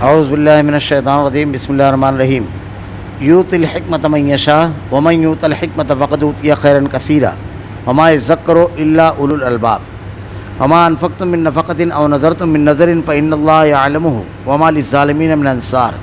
اعوذ باللہ من الشیطان الرجیم بسم اللہ الرحمن الرحیم یؤتی الحکمۃ من یشاء ومن یؤت الحکمۃ فقد اوتی خیرا کثیرا وما یذکر الا اولو الالباب وما انفقتم من نفقۃ او نذرتم من نذر فإن اللہ یعلمہ وما للظالمین من انصار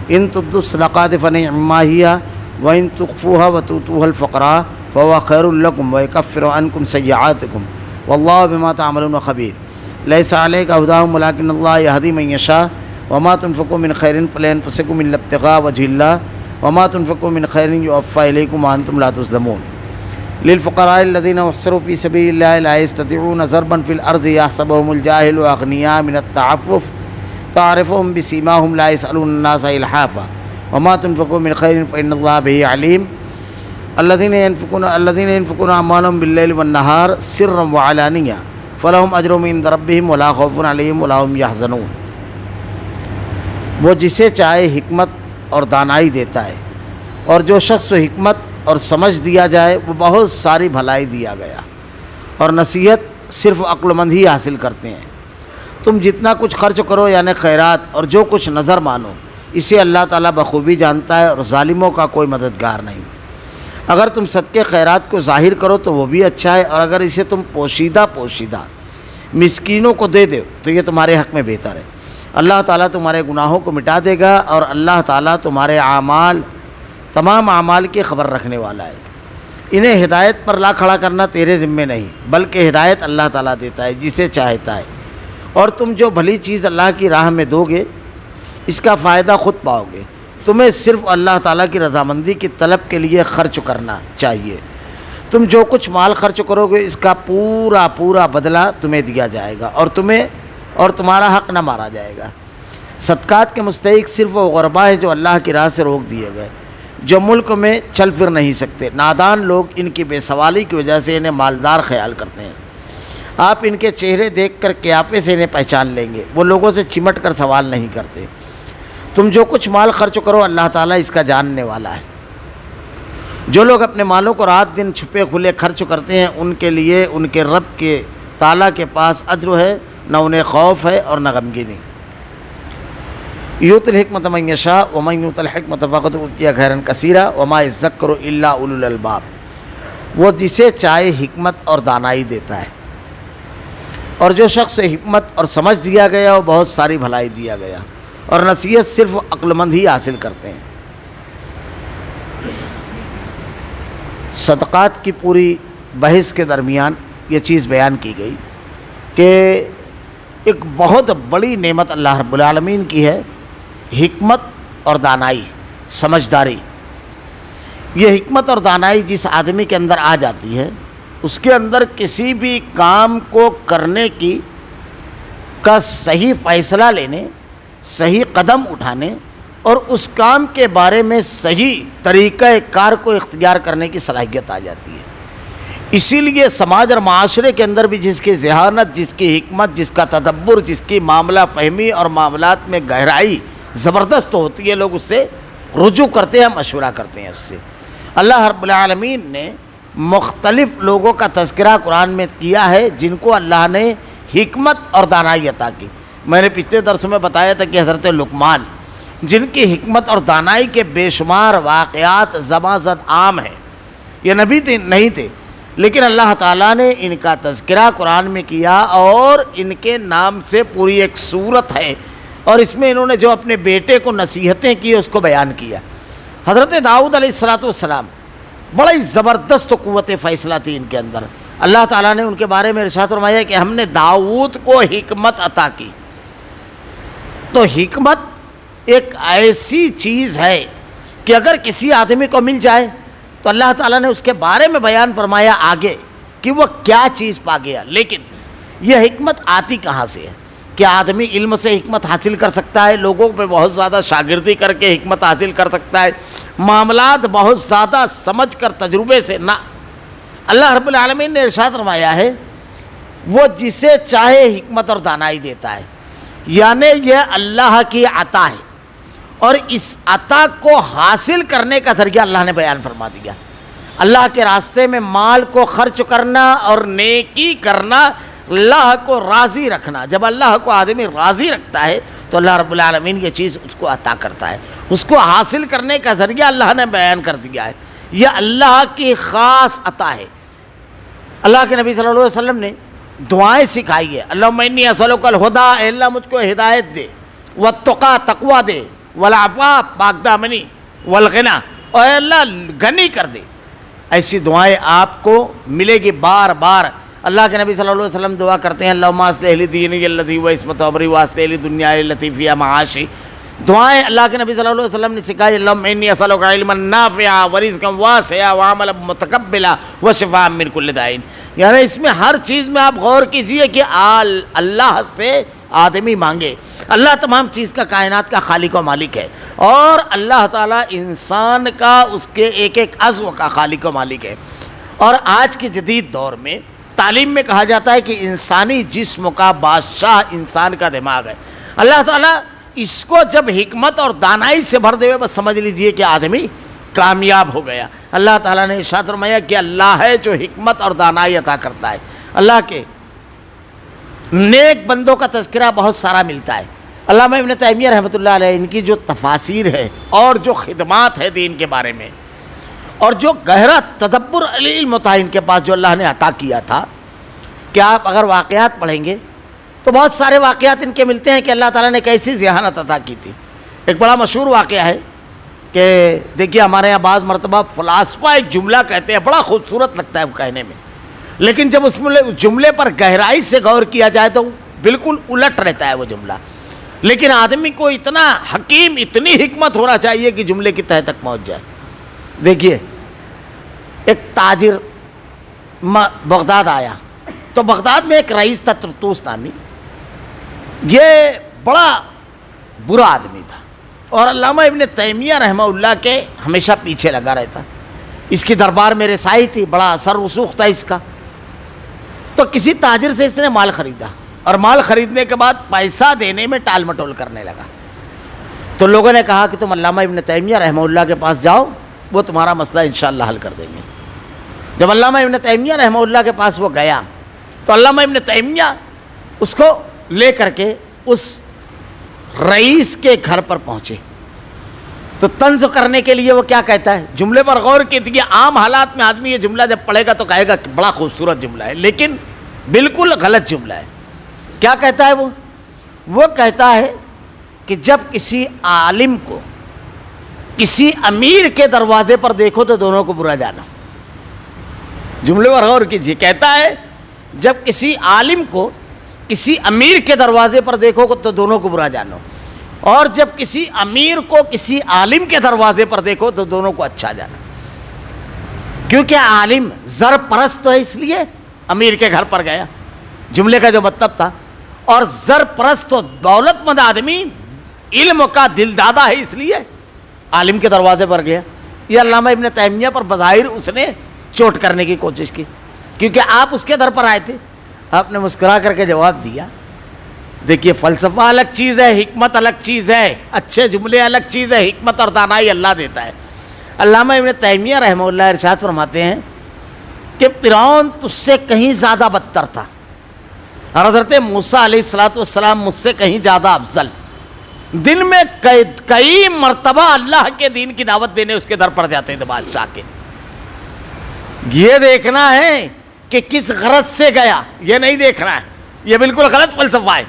ان تبدوا الصدقات فنعما ہی وان تخفوها وتؤتوها الفقراء فهو خیر لکم ویکفر عنکم سیئاتکم واللہ بما تعملون خبیر لیس علیک ھداھم ولکن اللہ یہدی من یشاء وما تنفقوا من خیر فلانفسکم الا ابتغاء وجہ اللہ وما تنفقوا من خیر یوفى الیکم وانتم لا تظلمون للفقراء الذین احصروا فی سبیل اللہ لا یستطیعون ضربا فی الارض یحسبهم الجاہل اغنیاء من التعفف تعرفهم بسیماهم لا یسألون الناس الحافا وما تنفقوا من خیر فإن اللہ به علیم الذین ينفقون اموالهم باللیل والنہار سرا وعلانیہ فلہم اجرهم عند ربهم ولا خوف علیہم ولا هم یحزنون۔ وہ جسے چاہے حکمت اور دانائی دیتا ہے، اور جو شخص کو حکمت اور سمجھ دیا جائے وہ بہت ساری بھلائی دیا گیا، اور نصیحت صرف عقل مند ہی حاصل کرتے ہیں۔ تم جتنا کچھ خرچ کرو یعنی خیرات اور جو کچھ نظر مانو، اسے اللہ تعالیٰ بخوبی جانتا ہے، اور ظالموں کا کوئی مددگار نہیں۔ اگر تم صدقے خیرات کو ظاہر کرو تو وہ بھی اچھا ہے، اور اگر اسے تم پوشیدہ مسکینوں کو دے دو تو یہ تمہارے حق میں بہتر ہے۔ اللہ تعالیٰ تمہارے گناہوں کو مٹا دے گا، اور اللہ تعالیٰ تمہارے تمام اعمال کی خبر رکھنے والا ہے۔ انہیں ہدایت پر لا کھڑا کرنا تیرے ذمے نہیں، بلکہ ہدایت اللہ تعالیٰ دیتا ہے جسے چاہتا ہے، اور تم جو بھلی چیز اللہ کی راہ میں دو گے اس کا فائدہ خود پاؤ گے۔ تمہیں صرف اللہ تعالیٰ کی رضامندی کی طلب کے لیے خرچ کرنا چاہیے۔ تم جو کچھ مال خرچ کرو گے اس کا پورا بدلہ تمہیں دیا جائے گا، اور تمہارا حق نہ مارا جائے گا۔ صدقات کے مستحق صرف وہ غربا ہے جو اللہ کی راہ سے روک دیے گئے، جو ملک میں چل پھر نہیں سکتے۔ نادان لوگ ان کی بے سوالی کی وجہ سے انہیں مالدار خیال کرتے ہیں۔ آپ ان کے چہرے دیکھ کر قیافے سے انہیں پہچان لیں گے، وہ لوگوں سے چمٹ کر سوال نہیں کرتے۔ تم جو کچھ مال خرچ کرو اللہ تعالیٰ اس کا جاننے والا ہے۔ جو لوگ اپنے مالوں کو رات دن چھپے کھلے خرچ کرتے ہیں ان کے لیے ان کے رب کے تعالیٰ کے پاس اجر ہے، نہ انہیں خوف ہے اور نہ غمگینی۔ یؤتی الحکمۃ من یشاء ومن یؤت الحکمۃ فقد اوتی خیرا کثیرا وما یذکر الا اولو الالباب۔ وہ جسے چاہے حکمت اور دانائی دیتا ہے، اور جو شخص حکمت اور سمجھ دیا گیا وہ بہت ساری بھلائی دیا گیا، اور نصیحت صرف عقل مند ہی حاصل کرتے ہیں۔ صدقات کی پوری بحث کے درمیان یہ چیز بیان کی گئی کہ ایک بہت بڑی نعمت اللہ رب العالمین کی ہے، حکمت اور دانائی، سمجھداری۔ یہ حکمت اور دانائی جس آدمی کے اندر آ جاتی ہے اس کے اندر کسی بھی کام کو کرنے کا صحیح فیصلہ لینے، صحیح قدم اٹھانے اور اس کام کے بارے میں صحیح طریقہ کار کو اختیار کرنے کی صلاحیت آ جاتی ہے۔ اسی لیے سماج اور معاشرے کے اندر بھی جس کی ذہانت، جس کی حکمت، جس کا تدبر، جس کی معاملہ فہمی اور معاملات میں گہرائی زبردست ہوتی ہے، لوگ اس سے رجوع کرتے ہیں، مشورہ کرتے ہیں اس سے۔ اللہ رب العالمین نے مختلف لوگوں کا تذکرہ قرآن میں کیا ہے جن کو اللہ نے حکمت اور دانائی عطا کی۔ میں نے پچھلے درس میں بتایا تھا کہ حضرت لقمان جن کی حکمت اور دانائی کے بے شمار واقعات زباں زد عام ہیں، یہ نبی نہیں تھے، لیکن اللہ تعالیٰ نے ان کا تذکرہ قرآن میں کیا، اور ان کے نام سے پوری ایک سورت ہے، اور اس میں انہوں نے جو اپنے بیٹے کو نصیحتیں کی اس کو بیان کیا۔ حضرت داؤد علیہ السلام بڑی زبردست قوت فیصلہ تھی ان کے اندر۔ اللہ تعالیٰ نے ان کے بارے میں ارشاد فرمایا کہ ہم نے داؤد کو حکمت عطا کی۔ تو حکمت ایک ایسی چیز ہے کہ اگر کسی آدمی کو مل جائے تو اللہ تعالیٰ نے اس کے بارے میں بیان فرمایا آگے کہ وہ کیا چیز پا گیا۔ لیکن یہ حکمت آتی کہاں سے ہے؟ کیا آدمی علم سے حکمت حاصل کر سکتا ہے؟ لوگوں پہ بہت زیادہ شاگردی کر کے حکمت حاصل کر سکتا ہے؟ معاملات بہت زیادہ سمجھ کر تجربے سے نہ۔ اللہ رب العالمین نے ارشاد فرمایا ہے وہ جسے چاہے حکمت اور دانائی دیتا ہے، یعنی یہ اللہ کی عطا ہے، اور اس عطا کو حاصل کرنے کا ذریعہ اللہ نے بیان فرما دیا۔ اللہ کے راستے میں مال کو خرچ کرنا اور نیکی کرنا، اللہ کو راضی رکھنا۔ جب اللہ کو آدمی راضی رکھتا ہے تو اللہ رب العالمین یہ چیز اس کو عطا کرتا ہے. اس کو حاصل کرنے کا ذریعہ اللہ نے بیان کر دیا ہے. یہ اللہ کی خاص عطا ہے. اللہ کے نبی صلی اللہ علیہ وسلم نے دعائیں سکھائی ہے. اللہم انی اسألک الہدیٰ، اے اللہ مجھ کو ہدایت دے، والتقیٰ تقوی دے، والعفاف پاک دامنی، والغنی اور اے اللہ غنی کر دے. ایسی دعائیں آپ کو ملے گی بار بار. اللہ کے نبی صلی اللہ علیہ وسلم دعا کرتے ہیں اللہم اصلح لی دینی الذی هو عصمۃ امری واصلح لی دنیای التی فیہا معاشی. دعائیں اللہ کے نبی صلی اللہ علیہ وسلم نے سکھائی. اللہم انی اسألک علما نافعا ورزقا واسعا وعملا متقبلا وشفاء من کل داء. یعنی اس میں ہر چیز میں آپ غور کیجئے کہ اللہ سے آدمی مانگے. اللہ تمام چیز کا، کائنات کا خالق و مالک ہے، اور اللہ تعالیٰ انسان کا، اس کے ایک ایک عضو کا خالق و مالک ہے. اور آج کے جدید دور میں تعلیم میں کہا جاتا ہے کہ انسانی جسم کا بادشاہ انسان کا دماغ ہے. اللہ تعالیٰ اس کو جب حکمت اور دانائی سے بھر دے ہوئے بس سمجھ لیجئے کہ آدمی کامیاب ہو گیا. اللہ تعالیٰ نے ارشاد فرمایا کہ اللہ ہے جو حکمت اور دانائی عطا کرتا ہے. اللہ کے نیک بندوں کا تذکرہ بہت سارا ملتا ہے. علامہ ابن تیمیہ رحمۃ اللہ علیہ، ان کی جو تفاسیر ہے اور جو خدمات ہے دین کے بارے میں، اور جو گہرا تدبر علم تھا ان کے پاس جو اللہ نے عطا کیا تھا، کہ آپ اگر واقعات پڑھیں گے تو بہت سارے واقعات ان کے ملتے ہیں کہ اللہ تعالیٰ نے کیسی ذہانت عطا کی تھی. ایک بڑا مشہور واقعہ ہے کہ دیکھیے ہمارے یہاں بعض مرتبہ فلاسفہ ایک جملہ کہتے ہیں، بڑا خوبصورت لگتا ہے وہ کہنے میں، لیکن جب اس جملے پر گہرائی سے غور کیا جائے تو بالکل الٹ رہتا ہے وہ جملہ. لیکن آدمی کو اتنا حکیم، اتنی حکمت ہونا چاہیے کہ جملے کی تہہ تک پہنچ جائے. دیکھیے ایک تاجر بغداد آیا، تو بغداد میں ایک رئیس تھا طرطوس نامی. یہ بڑا برا آدمی تھا اور علامہ ابن تیمیہ رحمہ اللہ کے ہمیشہ پیچھے لگا رہتا. اس کی دربار میں رسائی تھی، بڑا اثر رسوخ تھا اس کا. تو کسی تاجر سے اس نے مال خریدا، اور مال خریدنے کے بعد پیسہ دینے میں ٹال مٹول کرنے لگا. تو لوگوں نے کہا کہ تم علامہ ابن تیمیہ رحمہ اللہ کے پاس جاؤ، وہ تمہارا مسئلہ انشاءاللہ حل کر دیں گے. جب علامہ ابن تیمیہ رحمہ اللہ کے پاس وہ گیا تو علامہ ابن تیمیہ اس کو لے کر کے اس رئیس کے گھر پر پہنچے. تو طنز کرنے کے لیے وہ کیا کہتا ہے، جملے پر غور کیجیے. عام حالات میں آدمی یہ جملہ جب پڑھے گا تو کہے گا کہ بڑا خوبصورت جملہ ہے، لیکن بالکل غلط جملہ ہے. کیا کہتا ہے وہ کہتا ہے کہ جب کسی عالم کو کسی امیر کے دروازے پر دیکھو تو دونوں کو برا جانا. جملے پر غور کیجیے. کہتا ہے جب کسی عالم کو کسی امیر کے دروازے پر دیکھو تو دونوں کو برا جانو، اور جب کسی امیر کو کسی عالم کے دروازے پر دیکھو تو دونوں کو اچھا جانا. کیونکہ عالم زر پرست تو ہے اس لیے امیر کے گھر پر گیا، جملے کا جو مطلب تھا. اور زر پرست تو دولت مند آدمی علم کا دل دادا ہے اس لیے عالم کے دروازے پر گیا. یہ علامہ ابن تیمیہ پر بظاہر اس نے چوٹ کرنے کی کوشش کی، کیونکہ آپ اس کے در پر آئے تھے. آپ نے مسکرا کر کے جواب دیا. دیکھیے فلسفہ الگ چیز ہے، حکمت الگ چیز ہے، اچھے جملے الگ چیز ہے، حکمت اور دانائی اللہ دیتا ہے. علامہ ابن تیمیہ رحمہ اللہ ارشاد فرماتے ہیں کہ فرعون تجھ سے کہیں زیادہ بدتر تھا، اور حضرت موسیٰ علیہ السلام مجھ سے کہیں زیادہ افضل. دن میں کئی مرتبہ اللہ کے دین کی دعوت دینے اس کے در پر جاتے تھے بادشاہ کے. یہ دیکھنا ہے کہ کس غرض سے گیا، یہ نہیں دیکھنا ہے. یہ بالکل غلط فلسفہ ہے.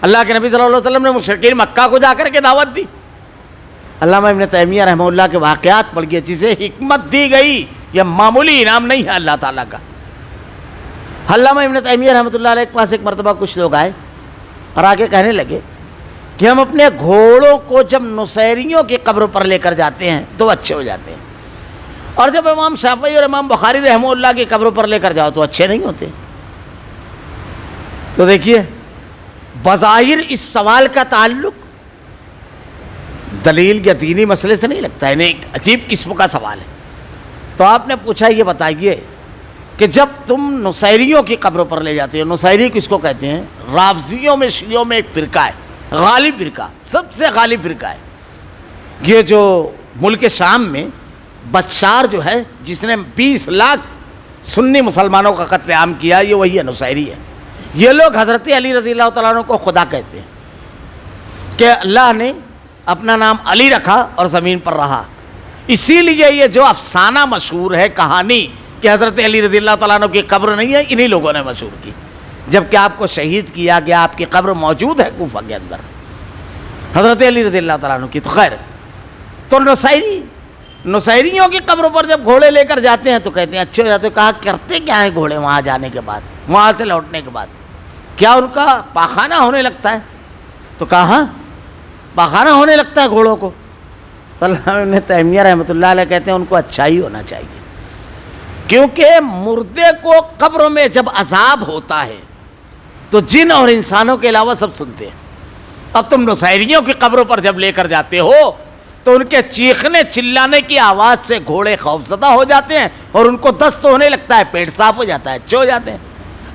اللہ کے نبی صلی اللہ علیہ وسلم نے مشرکین مکہ کو جا کر کے دعوت دی. علامہ ابن تیمیہ رحمہ اللہ کے واقعات پڑھ گئے جسے حکمت دی گئی. یہ معمولی انعام نہیں ہے اللہ تعالیٰ کا. علامہ ابن تیمیہ رحمۃ اللہ علیہ کے پاس ایک مرتبہ کچھ لوگ آئے اور آگے کہنے لگے کہ ہم اپنے گھوڑوں کو جب نصیریوں کی قبر پر لے کر جاتے ہیں تو اچھے ہو جاتے ہیں، اور جب امام شافعی اور امام بخاری رحمہ اللہ کی قبروں پر لے کر جاؤ تو اچھے نہیں ہوتے. تو دیکھیے بظاہر اس سوال کا تعلق دلیل یا دینی مسئلے سے نہیں لگتا ہے، انہیں ایک عجیب قسم کا سوال ہے. تو آپ نے پوچھا یہ بتائیے کہ جب تم نصیریوں کی قبروں پر لے جاتے ہو، نصیری کس کو کہتے ہیں؟ رافضیوں میں شیعوں میں ایک فرقہ ہے، غالب فرقہ، سب سے غالب فرقہ ہے. یہ جو ملک شام میں بشار جو ہے جس نے 20 لاکھ سنی مسلمانوں کا قتل عام کیا، یہ وہی ہے، نصیری ہے. یہ لوگ حضرت علی رضی اللہ تعالیٰ عنہ کو خدا کہتے ہیں. کہ اللہ نے اپنا نام علی رکھا اور زمین پر رہا. اسی لیے یہ جو افسانہ مشہور ہے, کہانی کہ حضرت علی رضی اللہ تعالیٰ عنہ کی قبر نہیں ہے, انہی لوگوں نے مشہور کی, جبکہ آپ کو شہید کیا گیا, آپ کی قبر موجود ہے کوفہ کے اندر حضرت علی رضی اللہ تعالیٰ عنہ کی. تو خیر, تو نصیریوں کی قبروں پر جب گھوڑے لے کر جاتے ہیں تو کہتے ہیں اچھے ہو جاتے ہیں. کہا کرتے کیا ہے گھوڑے وہاں جانے کے بعد, وہاں سے لوٹنے کے بعد, کیا ان کا پاخانہ ہونے لگتا ہے؟ تو کہا ہاں پاخانہ ہونے لگتا ہے گھوڑوں کو. تو ابن تیمیہ رحمۃ اللہ علیہ کہتے ہیں ان کو اچھا ہی ہونا چاہیے, کیونکہ مردے کو قبر میں جب عذاب ہوتا ہے تو جن اور انسانوں کے علاوہ سب سنتے ہیں. اب تم نصیریوں کی قبروں پر جب لے کر جاتے ہو تو ان کے چیخنے چلانے کی آواز سے گھوڑے خوفزدہ ہو جاتے ہیں اور ان کو دست ہونے لگتا ہے, پیٹ صاف ہو جاتا ہے, اچھے ہو جاتے ہیں.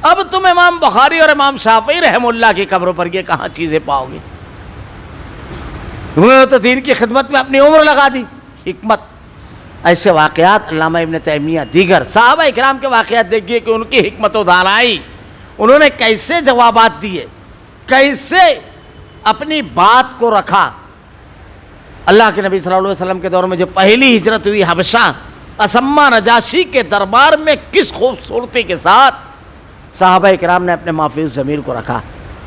اب تم امام بخاری اور امام شافعی رحم اللہ کی قبروں پر یہ کہاں چیزیں پاؤ گے؟ انہوں نے تو دین کی خدمت میں اپنی عمر لگا دی. حکمت. ایسے واقعات علامہ ابن تیمیہ, دیگر صحابہ اکرام کے واقعات دیکھیے کہ ان کی حکمت و دانائی, انہوں نے کیسے جوابات دیے, کیسے اپنی بات کو رکھا. اللہ کے نبی صلی اللہ علیہ وسلم کے دور میں جو پہلی ہجرت ہوئی حبشہ, اسما نجاشی کے دربار میں کس خوبصورتی کے ساتھ صحابہ اکرام نے اپنے محفوظ ضمیر کو رکھا.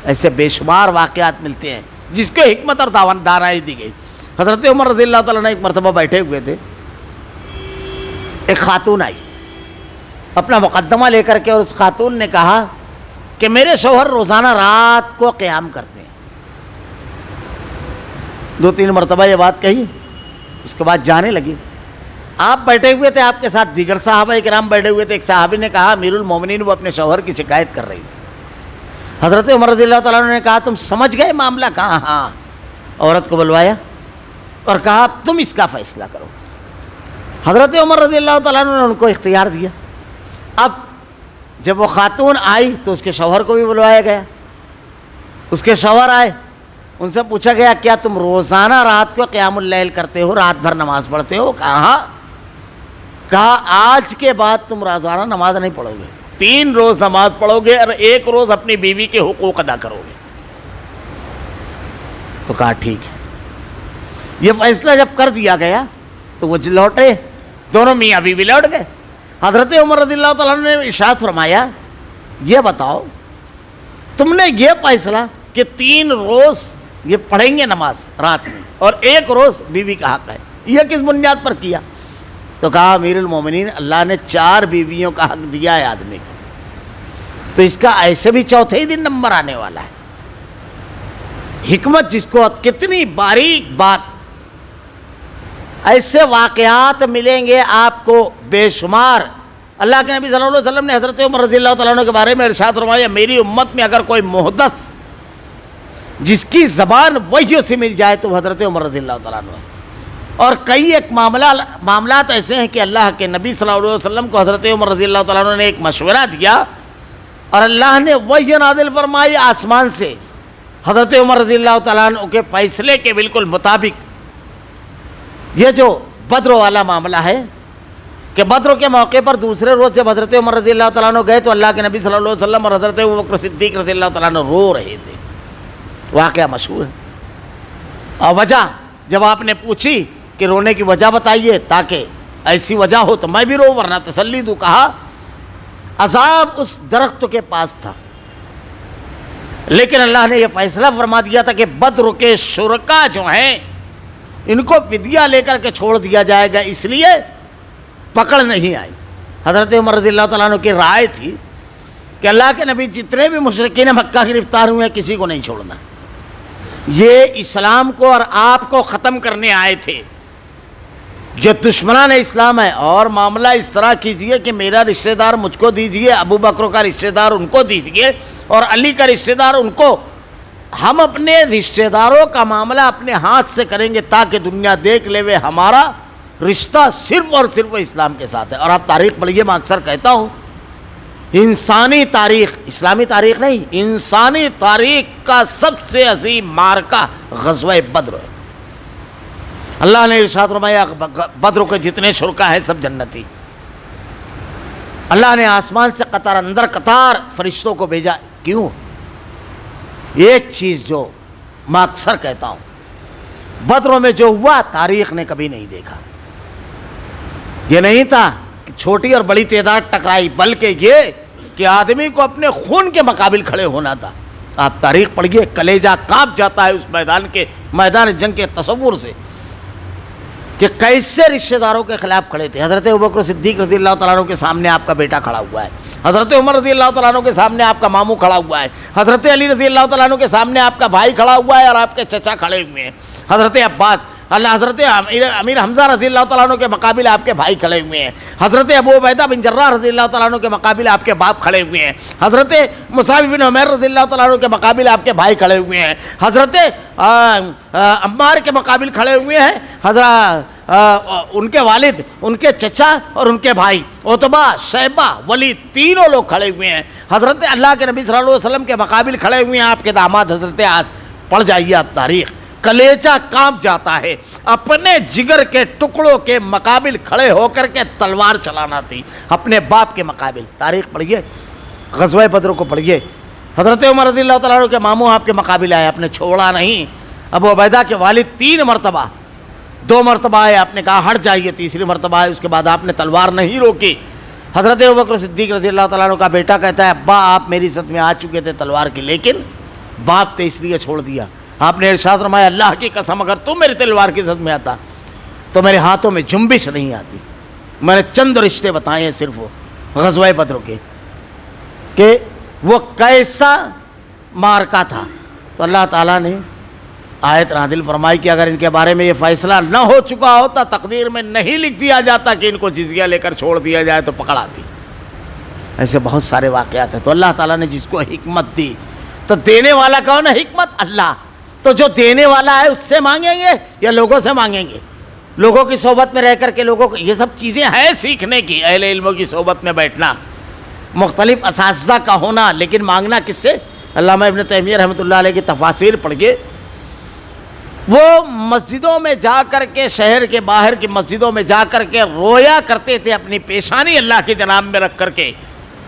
ایسے بے شمار واقعات ملتے ہیں جس کو حکمت اور دانائی دی گئی. حضرت عمر رضی اللہ تعالیٰ نے ایک مرتبہ بیٹھے ہوئے تھے, ایک خاتون آئی اپنا مقدمہ لے کر کے, اور اس خاتون نے کہا کہ میرے شوہر روزانہ رات کو قیام کرتے ہیں. 2-3 مرتبہ یہ بات کہی, اس کے بعد جانے لگی. آپ بیٹھے ہوئے تھے, آپ کے ساتھ دیگر صحابہ کرام بیٹھے ہوئے تھے. ایک صحابی نے کہا امیر المومنین وہ اپنے شوہر کی شکایت کر رہی تھی. حضرت عمر رضی اللہ تعالیٰ عنہ نے کہا تم سمجھ گئے معاملہ؟ کہا ہاں. عورت کو بلوایا اور کہا تم اس کا فیصلہ کرو. حضرت عمر رضی اللہ تعالیٰ عنہ نے ان کو اختیار دیا. اب جب وہ خاتون آئی تو اس کے شوہر کو بھی بلوایا گیا. اس کے شوہر آئے, ان سے پوچھا گیا کیا تم روزانہ رات کو قیام اللیل کرتے ہو, رات بھر نماز پڑھتے ہو؟ کہا ہاں. کہا آج کے بعد تم روزانہ نماز نہیں پڑھو گے, 3 روز نماز پڑھو گے اور 1 روز اپنی بیوی کے حقوق ادا کرو گے. تو کہا ٹھیک ہے. یہ فیصلہ جب کر دیا گیا تو وہ لوٹے, دونوں میاں بیوی لوٹ گئے. حضرت عمر رضی اللہ تعالیٰ نے ارشاد فرمایا یہ بتاؤ تم نے یہ فیصلہ کہ 3 روز یہ پڑھیں گے نماز رات میں اور 1 روز بیوی کا حق ہے, یہ کس بنیاد پر کیا؟ تو کہا امیر المومنین اللہ نے 4 بیویوں کا حق دیا ہے آدمی کو, تو اس کا ایسے بھی چوتھے ہی دن نمبر آنے والا ہے. حکمت جس کو, کتنی باریک بات. ایسے واقعات ملیں گے آپ کو بے شمار. اللہ کے نبی صلی اللہ علیہ وسلم نے حضرت عمر رضی اللہ تعالیٰ عنہ کے بارے میں ارشاد فرمایا میری امت میں اگر کوئی محدث جس کی زبان وحی سے مل جائے تو حضرت عمر رضی اللہ تعالیٰ عنہ. اور کئی ایک معاملات ایسے ہیں کہ اللہ کے نبی صلی اللہ علیہ وسلم کو حضرت عمر رضی اللہ تعالیٰ عنہ نے ایک مشورہ دیا اور اللہ نے وحی نازل فرمائی آسمان سے حضرت عمر رضی اللہ تعالیٰ عنہ کے فیصلے کے بالکل مطابق. یہ جو بدر والا معاملہ ہے کہ بدر کے موقع پر دوسرے روز جب حضرت عمر رضی اللہ تعالیٰ عنہ گئے تو اللہ کے نبی صلی اللہ علیہ وسلم اور حضرت ابوبکر صدیق رضی اللہ تعالیٰ عنہ رو رہے تھے. واقعہ مشہور ہے. اور وجہ جب آپ نے پوچھی کہ رونے کی وجہ بتائیے تاکہ ایسی وجہ ہو تو میں بھی رو ورنہ تسلی دوں, کہا عذاب اس درخت کے پاس تھا لیکن اللہ نے یہ فیصلہ فرما دیا تھا کہ بدر کے شرکا جو ہیں ان کو فدیہ لے کر کے چھوڑ دیا جائے گا, اس لیے پکڑ نہیں آئی. حضرت عمر رضی اللہ تعالیٰ عنہ کی رائے تھی کہ اللہ کے نبی جتنے بھی مشرکین مکہ گرفتار ہوئے ہیں کسی کو نہیں چھوڑنا. یہ اسلام کو اور آپ کو ختم کرنے آئے تھے, یہ دشمنان اسلام ہے. اور معاملہ اس طرح کیجئے کہ میرا رشتہ دار مجھ کو دیجئے, ابو بکر کا رشتہ دار ان کو دیجئے اور علی کا رشتہ دار ان کو. ہم اپنے رشتہ داروں کا معاملہ اپنے ہاتھ سے کریں گے تاکہ دنیا دیکھ لے وے ہمارا رشتہ صرف اور صرف اسلام کے ساتھ ہے. اور آپ تاریخ پڑھیے, میں اکثر کہتا ہوں انسانی تاریخ, اسلامی تاریخ نہیں, انسانی تاریخ کا سب سے عظیم مارکہ غزوہ بدر. اللہ نے ارشاد فرمایا بدر کے جتنے شرکا ہیں سب جنتی. اللہ نے آسمان سے قطار اندر قطار فرشتوں کو بھیجا. کیوں؟ ایک چیز جو میں اکثر کہتا ہوں بدروں میں جو ہوا تاریخ نے کبھی نہیں دیکھا. یہ نہیں تھا کہ چھوٹی اور بڑی تعداد ٹکرائی، بلکہ یہ کہ آدمی کو اپنے خون کے مقابل کھڑے ہونا تھا. آپ تاریخ پڑھیے، کلیجہ کانپ جاتا ہے اس میدان جنگ کے تصور سے کہ کیسے رشتہ داروں کے خلاف کھڑے تھے. حضرت ابوبکر صدیق رضی اللہ تعالیٰ عنہ کے سامنے آپ کا بیٹا کھڑا ہوا ہے، حضرت عمر رضی اللہ تعالیٰ عنہ کے سامنے آپ کا ماموں کھڑا ہوا ہے، حضرت علی رضی اللہ تعالیٰ عنہ کے سامنے آپ کا بھائی کھڑا ہوا ہے اور آپ کے چچا کھڑے ہوئے ہیں، حضرت عباس حضرت امیر حمزہ رضی اللہ تعالیٰ عنہ کے مقابل آپ کے بھائی کھڑے ہوئے ہیں، حضرت ابو عبیدہ بن جراح رضی اللہ تعالیٰ عنہ کے مقابل آپ کے باپ کھڑے ہوئے ہیں، حضرت مصعب بن عمیر رضی اللہ تعالیٰ عنہ کے مقابل آپ کے بھائی کھڑے ہوئے ہیں، حضرت عمار کے مقابل کھڑے ہوئے ہیں حضرت ان کے والد، ان کے چچا اور ان کے بھائی عتبہ، شیبہ، ولید، تینوں لوگ کھڑے ہوئے ہیں. حضرت اللہ کے نبی صلی اللہ علیہ وسلم کے مقابل کھڑے ہوئے ہیں آپ کے داماد حضرت عاص. پڑھ جائیے آپ تاریخ، کلیجہ کانپ جاتا ہے. اپنے جگر کے ٹکڑوں کے مقابل کھڑے ہو کر کے تلوار چلانا تھی، اپنے باپ کے مقابل. تاریخ پڑھیے، غزوہ بدر کو پڑھیے. حضرت عمر رضی اللہ تعالیٰ عنہ کے ماموں آپ کے مقابل آئے، آپ نے چھوڑا نہیں. ابو عبیدہ کے والد 3 مرتبہ، 2 مرتبہ آئے، آپ نے کہا ہٹ جائیے، تیسری مرتبہ آئے، اس کے بعد آپ نے تلوار نہیں روکی. حضرت ابوبکر صدیق رضی اللہ تعالیٰ عنہ کا بیٹا کہتا ہے ابا آپ میری زد میں آ چکے تھے تلوار کی، لیکن باپ نے اس لیے چھوڑ دیا. آپ نے ارشاد فرمایا اللہ کی قسم اگر تم میری تلوار کی زد میں آتا تو میرے ہاتھوں میں جنبش نہیں آتی. میں نے چند رشتے بتائے ہیں صرف غزوہ بدر کے کہ وہ کیسا مارکا تھا. تو اللہ تعالیٰ نے آیت نازل فرمائی کہ اگر ان کے بارے میں یہ فیصلہ نہ ہو چکا ہوتا، تقدیر میں نہیں لکھ دیا جاتا کہ ان کو جزیہ لے کر چھوڑ دیا جائے تو پکڑ آتی. ایسے بہت سارے واقعات ہیں. تو اللہ تعالیٰ نے جس کو حکمت دی، تو دینے والا کون ہے؟ حکمت اللہ. تو جو دینے والا ہے اس سے مانگیں گے یا لوگوں سے مانگیں گے؟ لوگوں کی صحبت میں رہ کر کے لوگوں کو یہ سب چیزیں ہیں سیکھنے کی، اہل علموں کی صحبت میں بیٹھنا، مختلف اساتذہ کا ہونا، لیکن مانگنا کس سے؟ علامہ ابن تیمیہ رحمۃ اللہ علیہ کی تفاسیر پڑھیے. وہ مسجدوں میں جا کر کے، شہر کے باہر کی مسجدوں میں جا کر کے رویا کرتے تھے اپنی پیشانی اللہ کی جناب میں رکھ کر کے،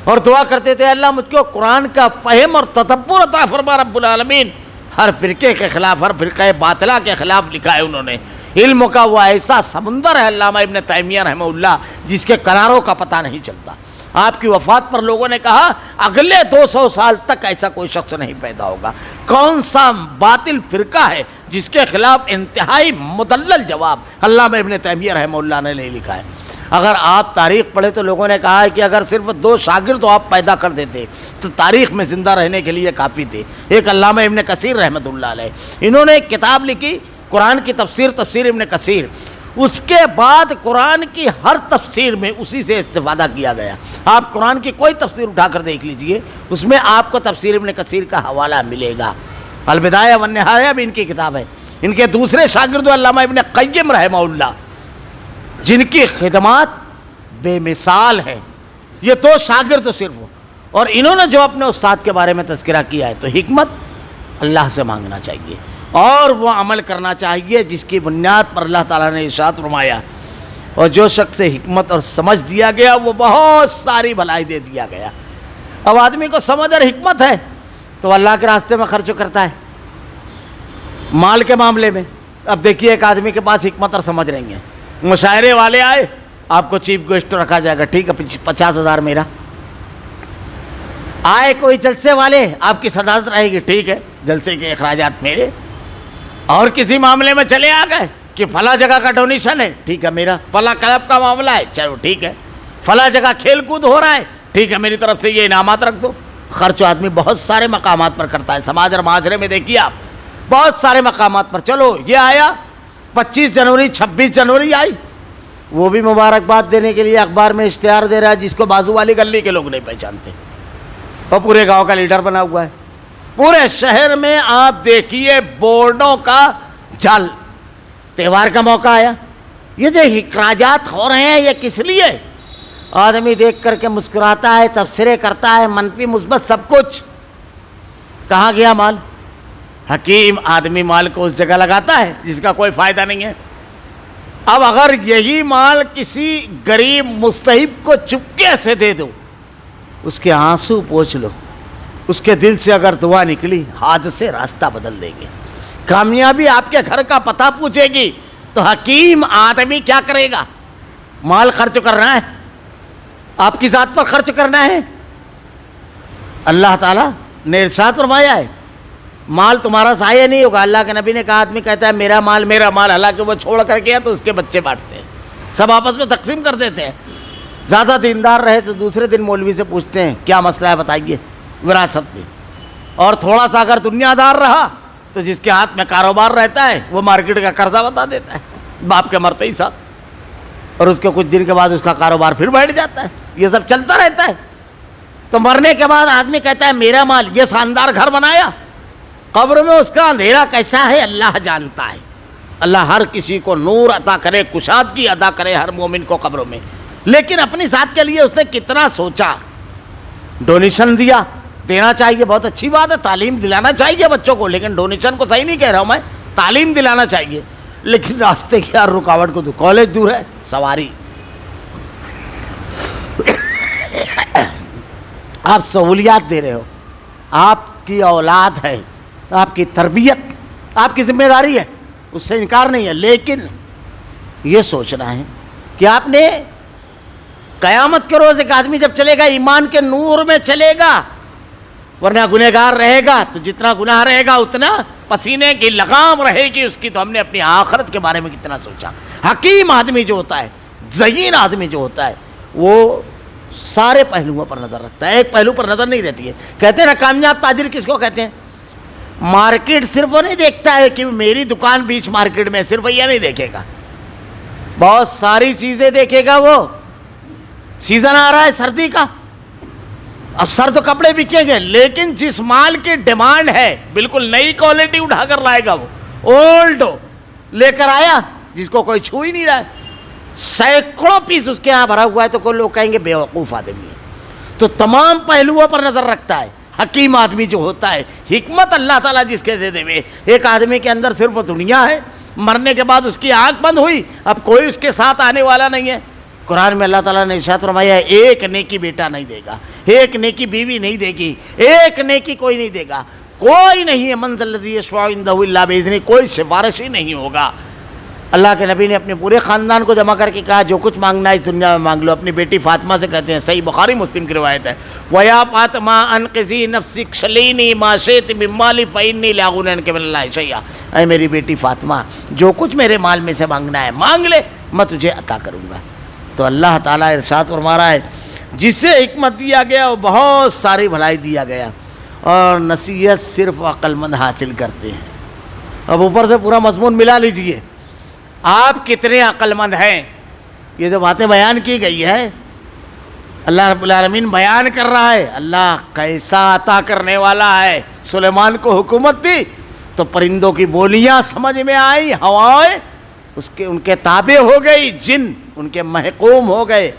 اور دعا کرتے تھے اللہ مجھ کو قرآن کا فہم اور تدبر عطا فرما رب العالمین. ہر فرقے کے خلاف، ہر فرقہ باطلہ کے خلاف لکھا ہے انہوں نے. علم کا وہ ایسا سمندر ہے علامہ ابن تیمیہ رحمہ اللہ جس کے کناروں کا پتہ نہیں چلتا. آپ کی وفات پر لوگوں نے کہا اگلے 200 سال تک ایسا کوئی شخص نہیں پیدا ہوگا. کون سا باطل فرقہ ہے جس کے خلاف انتہائی مدلل جواب علامہ ابن تیمیہ رحمہ اللہ نے لکھا ہے. اگر آپ تاریخ پڑھے تو لوگوں نے کہا ہے کہ اگر صرف 2 شاگرد آپ پیدا کر دیتے تو تاریخ میں زندہ رہنے کے لیے کافی تھے. ایک علامہ ابن کثیر رحمۃ اللہ علیہ، انہوں نے ایک کتاب لکھی قرآن کی تفسیر ابن کثیر. اس کے بعد قرآن کی ہر تفسیر میں اسی سے استفادہ کیا گیا. آپ قرآن کی کوئی تفسیر اٹھا کر دیکھ لیجئے، اس میں آپ کو تفسیر ابن کثیر کا حوالہ ملے گا. البدایہ والنہایہ بھی ان کی کتاب ہے. ان کے دوسرے شاگرد علامہ ابن قیم رحمہ اللہ جن کی خدمات بے مثال ہیں. یہ 2 شاگرد صرف، اور انہوں نے جو اپنے استاد کے بارے میں تذکرہ کیا ہے. تو حکمت اللہ سے مانگنا چاہیے اور وہ عمل کرنا چاہیے جس کی بنیاد پر اللہ تعالیٰ نے ارشاد فرمایا اور جو شخص سے حکمت اور سمجھ دیا گیا وہ بہت ساری بھلائی دے دیا گیا. اب آدمی کو سمجھ اور حکمت ہے تو اللہ کے راستے میں خرچ کرتا ہے. مال کے معاملے میں اب دیکھیے ایک آدمی کے پاس حکمت اور سمجھ رہی ہیں، مشاعرے والے آئے، آپ کو چیف گیسٹ رکھا جائے گا، ٹھیک ہے 50,000 میرا. آئے کوئی جلسے والے، آپ کی صدارت رہے گی، ٹھیک ہے جلسے کے اخراجات میرے. اور کسی معاملے میں چلے آ گئے کہ فلاں جگہ کا ڈونیشن ہے، ٹھیک ہے میرا. فلاں کلب کا معاملہ ہے، چلو ٹھیک ہے. فلاں جگہ کھیل کود ہو رہا ہے، ٹھیک ہے میری طرف سے یہ انعامات رکھ دو. خرچ آدمی بہت سارے مقامات پر کرتا ہے. سماج اور معاشرے میں دیکھیے آپ بہت سارے مقامات پر. چلو یہ آیا 25 جنوری 26 جنوری آئی، وہ بھی مبارکباد دینے کے لیے اخبار میں اشتہار دے رہا ہے جس کو بازو والی گلی کے لوگ نہیں پہچانتے، اور پورے گاؤں کا لیڈر بنا ہوا ہے. پورے شہر میں آپ دیکھیے بورڈوں کا جل. تہوار کا موقع آیا، یہ جو اخراجات ہو رہے ہیں یہ کس لیے؟ آدمی دیکھ کر کے مسکراتا ہے، تبصرے کرتا ہے، منفی مثبت سب کچھ. کہاں گیا مال؟ حکیم آدمی مال کو اس جگہ لگاتا ہے جس کا کوئی فائدہ نہیں ہے. اب اگر یہی مال کسی غریب مستحق کو چپکے سے دے دو، اس کے آنسو پوچھ لو، اس کے دل سے اگر دعا نکلی ہاتھ سے راستہ بدل دیں گے. کامیابی آپ کے گھر کا پتہ پوچھے گی تو حکیم آدمی کیا کرے گا؟ مال خرچ کرنا ہے، آپ کی ذات پر خرچ کرنا ہے۔ اللہ تعالیٰ نے ارشاد فرمایا ہے مال تمہارا ضائع نہیں ہوگا۔ اللہ کے نبی نے کہا آدمی کہتا ہے میرا مال، حالانکہ وہ چھوڑ کر گیا تو اس کے بچے بانٹتے ہیں، سب آپس میں تقسیم کر دیتے ہیں۔ زیادہ دیندار رہے تو دوسرے دن مولوی سے پوچھتے ہیں کیا مسئلہ ہے بتائیے، وراثت میں۔ اور تھوڑا سا اگر دنیا دار رہا تو جس کے ہاتھ میں کاروبار رہتا ہے وہ مارکیٹ کا قرضہ بتا دیتا ہے باپ کے مرتے ہی ساتھ، اور اس کے کچھ دن کے بعد اس کا کاروبار پھر بیٹھ جاتا ہے۔ یہ سب چلتا رہتا ہے۔ تو مرنے کے بعد آدمی کہتا ہے میرا مال، یہ شاندار گھر بنایا، قبر میں اس کا اندھیرا کیسا ہے اللہ جانتا ہے۔ اللہ ہر کسی کو نور عطا کرے، کشادگی عطا کرے ہر مومن کو قبروں میں، لیکن اپنی ذات کے لیے اس نے کتنا سوچا۔ ڈونیشن دینا چاہیے، بہت اچھی بات ہے، تعلیم دلانا چاہیے بچوں کو، لیکن ڈونیشن کو صحیح نہیں کہہ رہا ہوں میں، تعلیم دلانا چاہیے، لیکن راستے کی ہر رکاوٹ کو کالج دور ہے، سواری، آپ سہولیات دے رہے ہو، آپ کی اولاد ہے، آپ کی تربیت آپ کی ذمہ داری ہے، اس سے انکار نہیں ہے، لیکن یہ سوچنا ہے کہ آپ نے قیامت کے روز ایک آدمی جب چلے گا ایمان کے نور میں چلے گا، ورنہ گنہگار رہے گا تو جتنا گناہ رہے گا اتنا پسینے کی لگام رہے گی اس کی۔ تو ہم نے اپنی آخرت کے بارے میں کتنا سوچا۔ حکیم آدمی جو ہوتا ہے، ذہین آدمی جو ہوتا ہے، وہ سارے پہلوؤں پر نظر رکھتا ہے، ایک پہلو پر نظر نہیں رہتی ہے۔ کہتے ہیں نا کامیاب تاجر کس کو کہتے ہیں؟ مارکیٹ صرف وہ نہیں دیکھتا ہے کہ میری دکان بیچ مارکیٹ میں، صرف یہ نہیں دیکھے گا، بہت ساری چیزیں دیکھے گا۔ وہ سیزن آ رہا ہے سردی کا، اب سرد کپڑے بکیں گے، لیکن جس مال کی ڈیمانڈ ہے بالکل نئی کوالٹی اٹھا کر لائے گا، وہ اولڈ لے کر آیا جس کو کوئی چھو ہی نہیں رہا ہے، سینکڑوں پیس اس کے یہاں بھرا ہوا ہے، تو کوئی لوگ کہیں گے بے وقوف آدمی ہے۔ تو تمام پہلوؤں پر نظر رکھتا ہے حکیم آدمی جو ہوتا ہے۔ حکمت اللہ تعالیٰ جس کے دے دے، ایک آدمی کے اندر صرف دنیا ہے، مرنے کے بعد اس کی آنکھ بند ہوئی، اب کوئی اس کے ساتھ آنے والا نہیں ہے۔ قرآن میں اللہ تعالیٰ نے ارشاد فرمایا ہے ایک نیکی بیٹا نہیں دے گا، ایک نیکی بیوی نہیں دے گی، ایک نیکی کوئی نہیں دے گا، کوئی نہیں ہے من ذا الذی یشفع عنده الا باذنہ، کوئی سفارش ہی نہیں ہوگا۔ اللہ کے نبی نے اپنے پورے خاندان کو جمع کر کے کہا جو کچھ مانگنا ہے اس دنیا میں مانگ لو۔ اپنی بیٹی فاطمہ سے کہتے ہیں، صحیح بخاری مسلم کی روایت ہے، وَيَا فاطمہ انقذی نفسک شلینی ما شئت من مالی فإنی لا أغنی عنک من اللہ شیئا، اے میری بیٹی فاطمہ جو کچھ میرے مال میں سے مانگنا ہے مانگ لے، میں تجھے عطا کروں گا۔ تو اللہ تعالیٰ ارشاد فرما رہا ہے جسے حکمت دیا گیا وہ بہت ساری بھلائی دیا گیا، اور نصیحت صرف عقل مند حاصل کرتے ہیں۔ اب اوپر سے پورا مضمون ملا لیجئے، آپ کتنے عقل مند ہیں۔ یہ جو باتیں بیان کی گئی ہے اللہ رب العالمین بیان کر رہا ہے اللہ کیسا عطا کرنے والا ہے۔ سلیمان کو حکومت دی تو پرندوں کی بولیاں سمجھ میں آئی، ہوائیں ان کے تابع ہو گئی، جن ان کے محکوم ہو گئے۔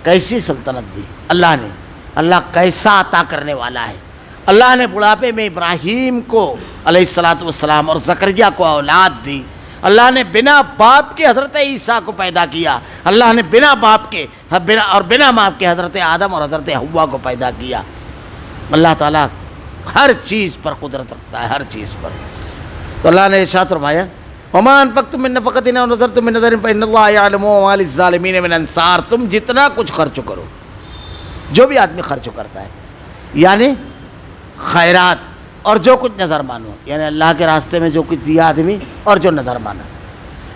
کیسی سلطنت دی اللہ نے، اللہ کیسا عطا کرنے والا ہے۔ اللہ نے بڑھاپے میں ابراہیم کو علیہ الصلوۃ والسلام اور زکریا کو اولاد دی۔ اللہ نے بنا باپ کے حضرت عیسیٰ کو پیدا کیا۔ اللہ نے بنا باپ کے اور بنا ماں کے حضرت آدم اور حضرت حوا کو پیدا کیا۔ اللہ تعالیٰ ہر چیز پر قدرت رکھتا ہے، ہر چیز پر۔ تو اللہ نے ارشاد فرمایا وَمَا أَنفَقْتُم مِّن نَّفَقَةٍ أَوْ نَذَرْتُم مِّن نَّذْرٍ فَإِنَّ اللَّهَ يَعْلَمُهُ وَمَا لِلظَّالِمِينَ مِنْ أَنصَارٍ۔ تم جتنا کچھ خرچ کرو، جو بھی آدمی خرچ کرتا ہے، یعنی خیرات اور جو کچھ نظر مانو، یعنی اللہ کے راستے میں جو کچھ دیا آدمی اور جو نظر مانا۔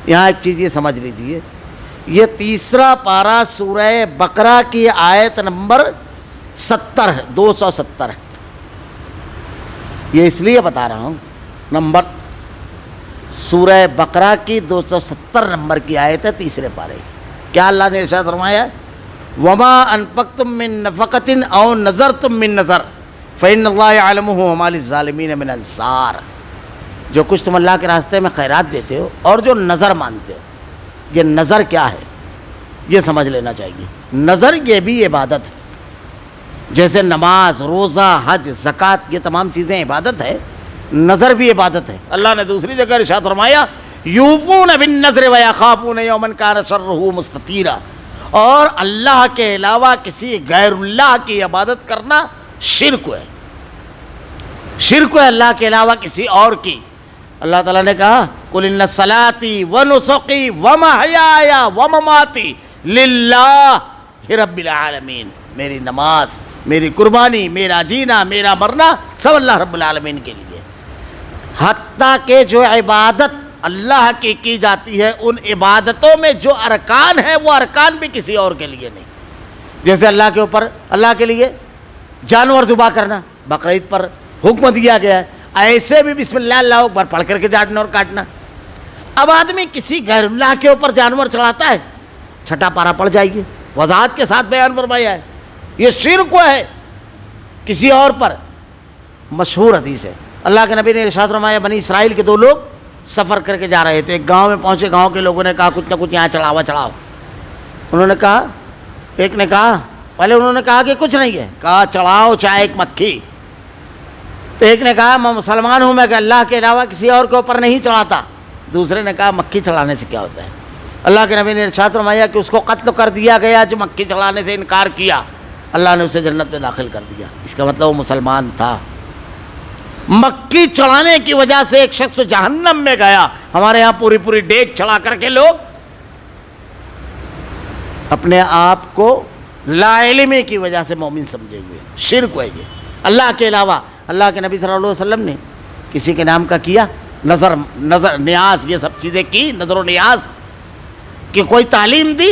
یہاں ایک چیز یہ سمجھ لیجئے، یہ تیسرا پارہ سورہ بقرہ کی آیت نمبر 70 ہے، 270 ہے۔ یہ اس لیے بتا رہا ہوں، نمبر سورہ بقرہ کی 270 نمبر کی آیت ہے تیسرے پارے کی۔ کیا اللہ نے ارشاد فرمایا وَمَا أَنفَقْتُم مِّن نَّفَقَةٍ أَوْ نَذَرْتُم مِّن نَّذْرٍ فَإِنَّ اللَّهَ يَعْلَمُهُ وَمَا لِلظَّالِمِينَ مِنْ أَنصَارٍ۔ جو کچھ تم اللہ کے راستے میں خیرات دیتے ہو اور جو نظر مانتے ہو، یہ نظر کیا ہے یہ سمجھ لینا چاہیے۔ نظر یہ بھی عبادت ہے، جیسے نماز، روزہ، حج، زکوٰۃ، یہ تمام چیزیں عبادت ہے، نظر بھی عبادت ہے۔ اللہ نے دوسری جگہ ارشاد فرمایا یوفون بالنذر ویخافون یوما کان شرہ مستطیرا، اور اللہ کے علاوہ کسی غیر اللہ کی عبادت کرنا شرک ہے، شرک ہے اللہ کے علاوہ کسی اور کی اللہ تعالیٰ نے کہا قل ان صلاتی و نسکی و محیای و مماتی للہ رب العالمین، میری نماز، میری قربانی، میرا جینا، میرا مرنا سب اللہ رب العالمین کے لیے. حتیٰ کہ جو عبادت اللہ کی جاتی ہے ان عبادتوں میں جو ارکان ہیں وہ ارکان بھی کسی اور کے لیے نہیں. جیسے اللہ کے اوپر، اللہ کے لیے جانور ذبح کرنا بقرعید پر حکم دیا گیا ہے، ایسے بھی بسم اللہ اللہ اکبر پڑھ کر کے جاننا اور کاٹنا. اب آدمی کسی غیر اللہ کے اوپر جانور چڑھاتا ہے، چھٹا پارا پڑ جائے گی، وضاحت کے ساتھ بیان فرمایا ہے. یہ شرک ہے کسی اور پر. مشہور حدیث ہے، اللہ کے نبی نے ارشاد فرمایا بنی اسرائیل کے دو لوگ سفر کر کے جا رہے تھے، ایک گاؤں میں پہنچے، گاؤں کے لوگوں نے کہا کچھ نہ کچھ یہاں چڑھاؤ. انہوں نے کہا، ایک نے کہا، پہلے انہوں نے کہا کہ کچھ نہیں ہے، کہا چڑھاؤ چاہے ایک مکھی. تو ایک نے کہا میں مسلمان ہوں، میں کہ اللہ کے علاوہ کسی اور کے اوپر نہیں چڑھاتا. دوسرے نے کہا مکھی چڑھانے سے کیا ہوتا ہے؟ اللہ کے نبی نے ارشاد فرمایا کہ اس کو قتل کر دیا گیا جو مکھی چڑھانے سے انکار کیا، اللہ نے اسے جنت میں داخل کر دیا. اس کا مطلب وہ مسلمان تھا. مکھی چڑھانے کی وجہ سے ایک شخص جہنم میں گیا. ہمارے ہاں پوری ڈیگ چڑھا کر کے لوگ اپنے آپ کو لا علمی کی وجہ سے مومن سمجھے ہوئے. شرک ہے یہ. اللہ کے علاوہ اللہ کے نبی صلی اللہ علیہ وسلم نے کسی کے نام کا کیا نظر نیاز، یہ سب چیزیں کی، نظر و نیاز کہ کوئی تعلیم دی.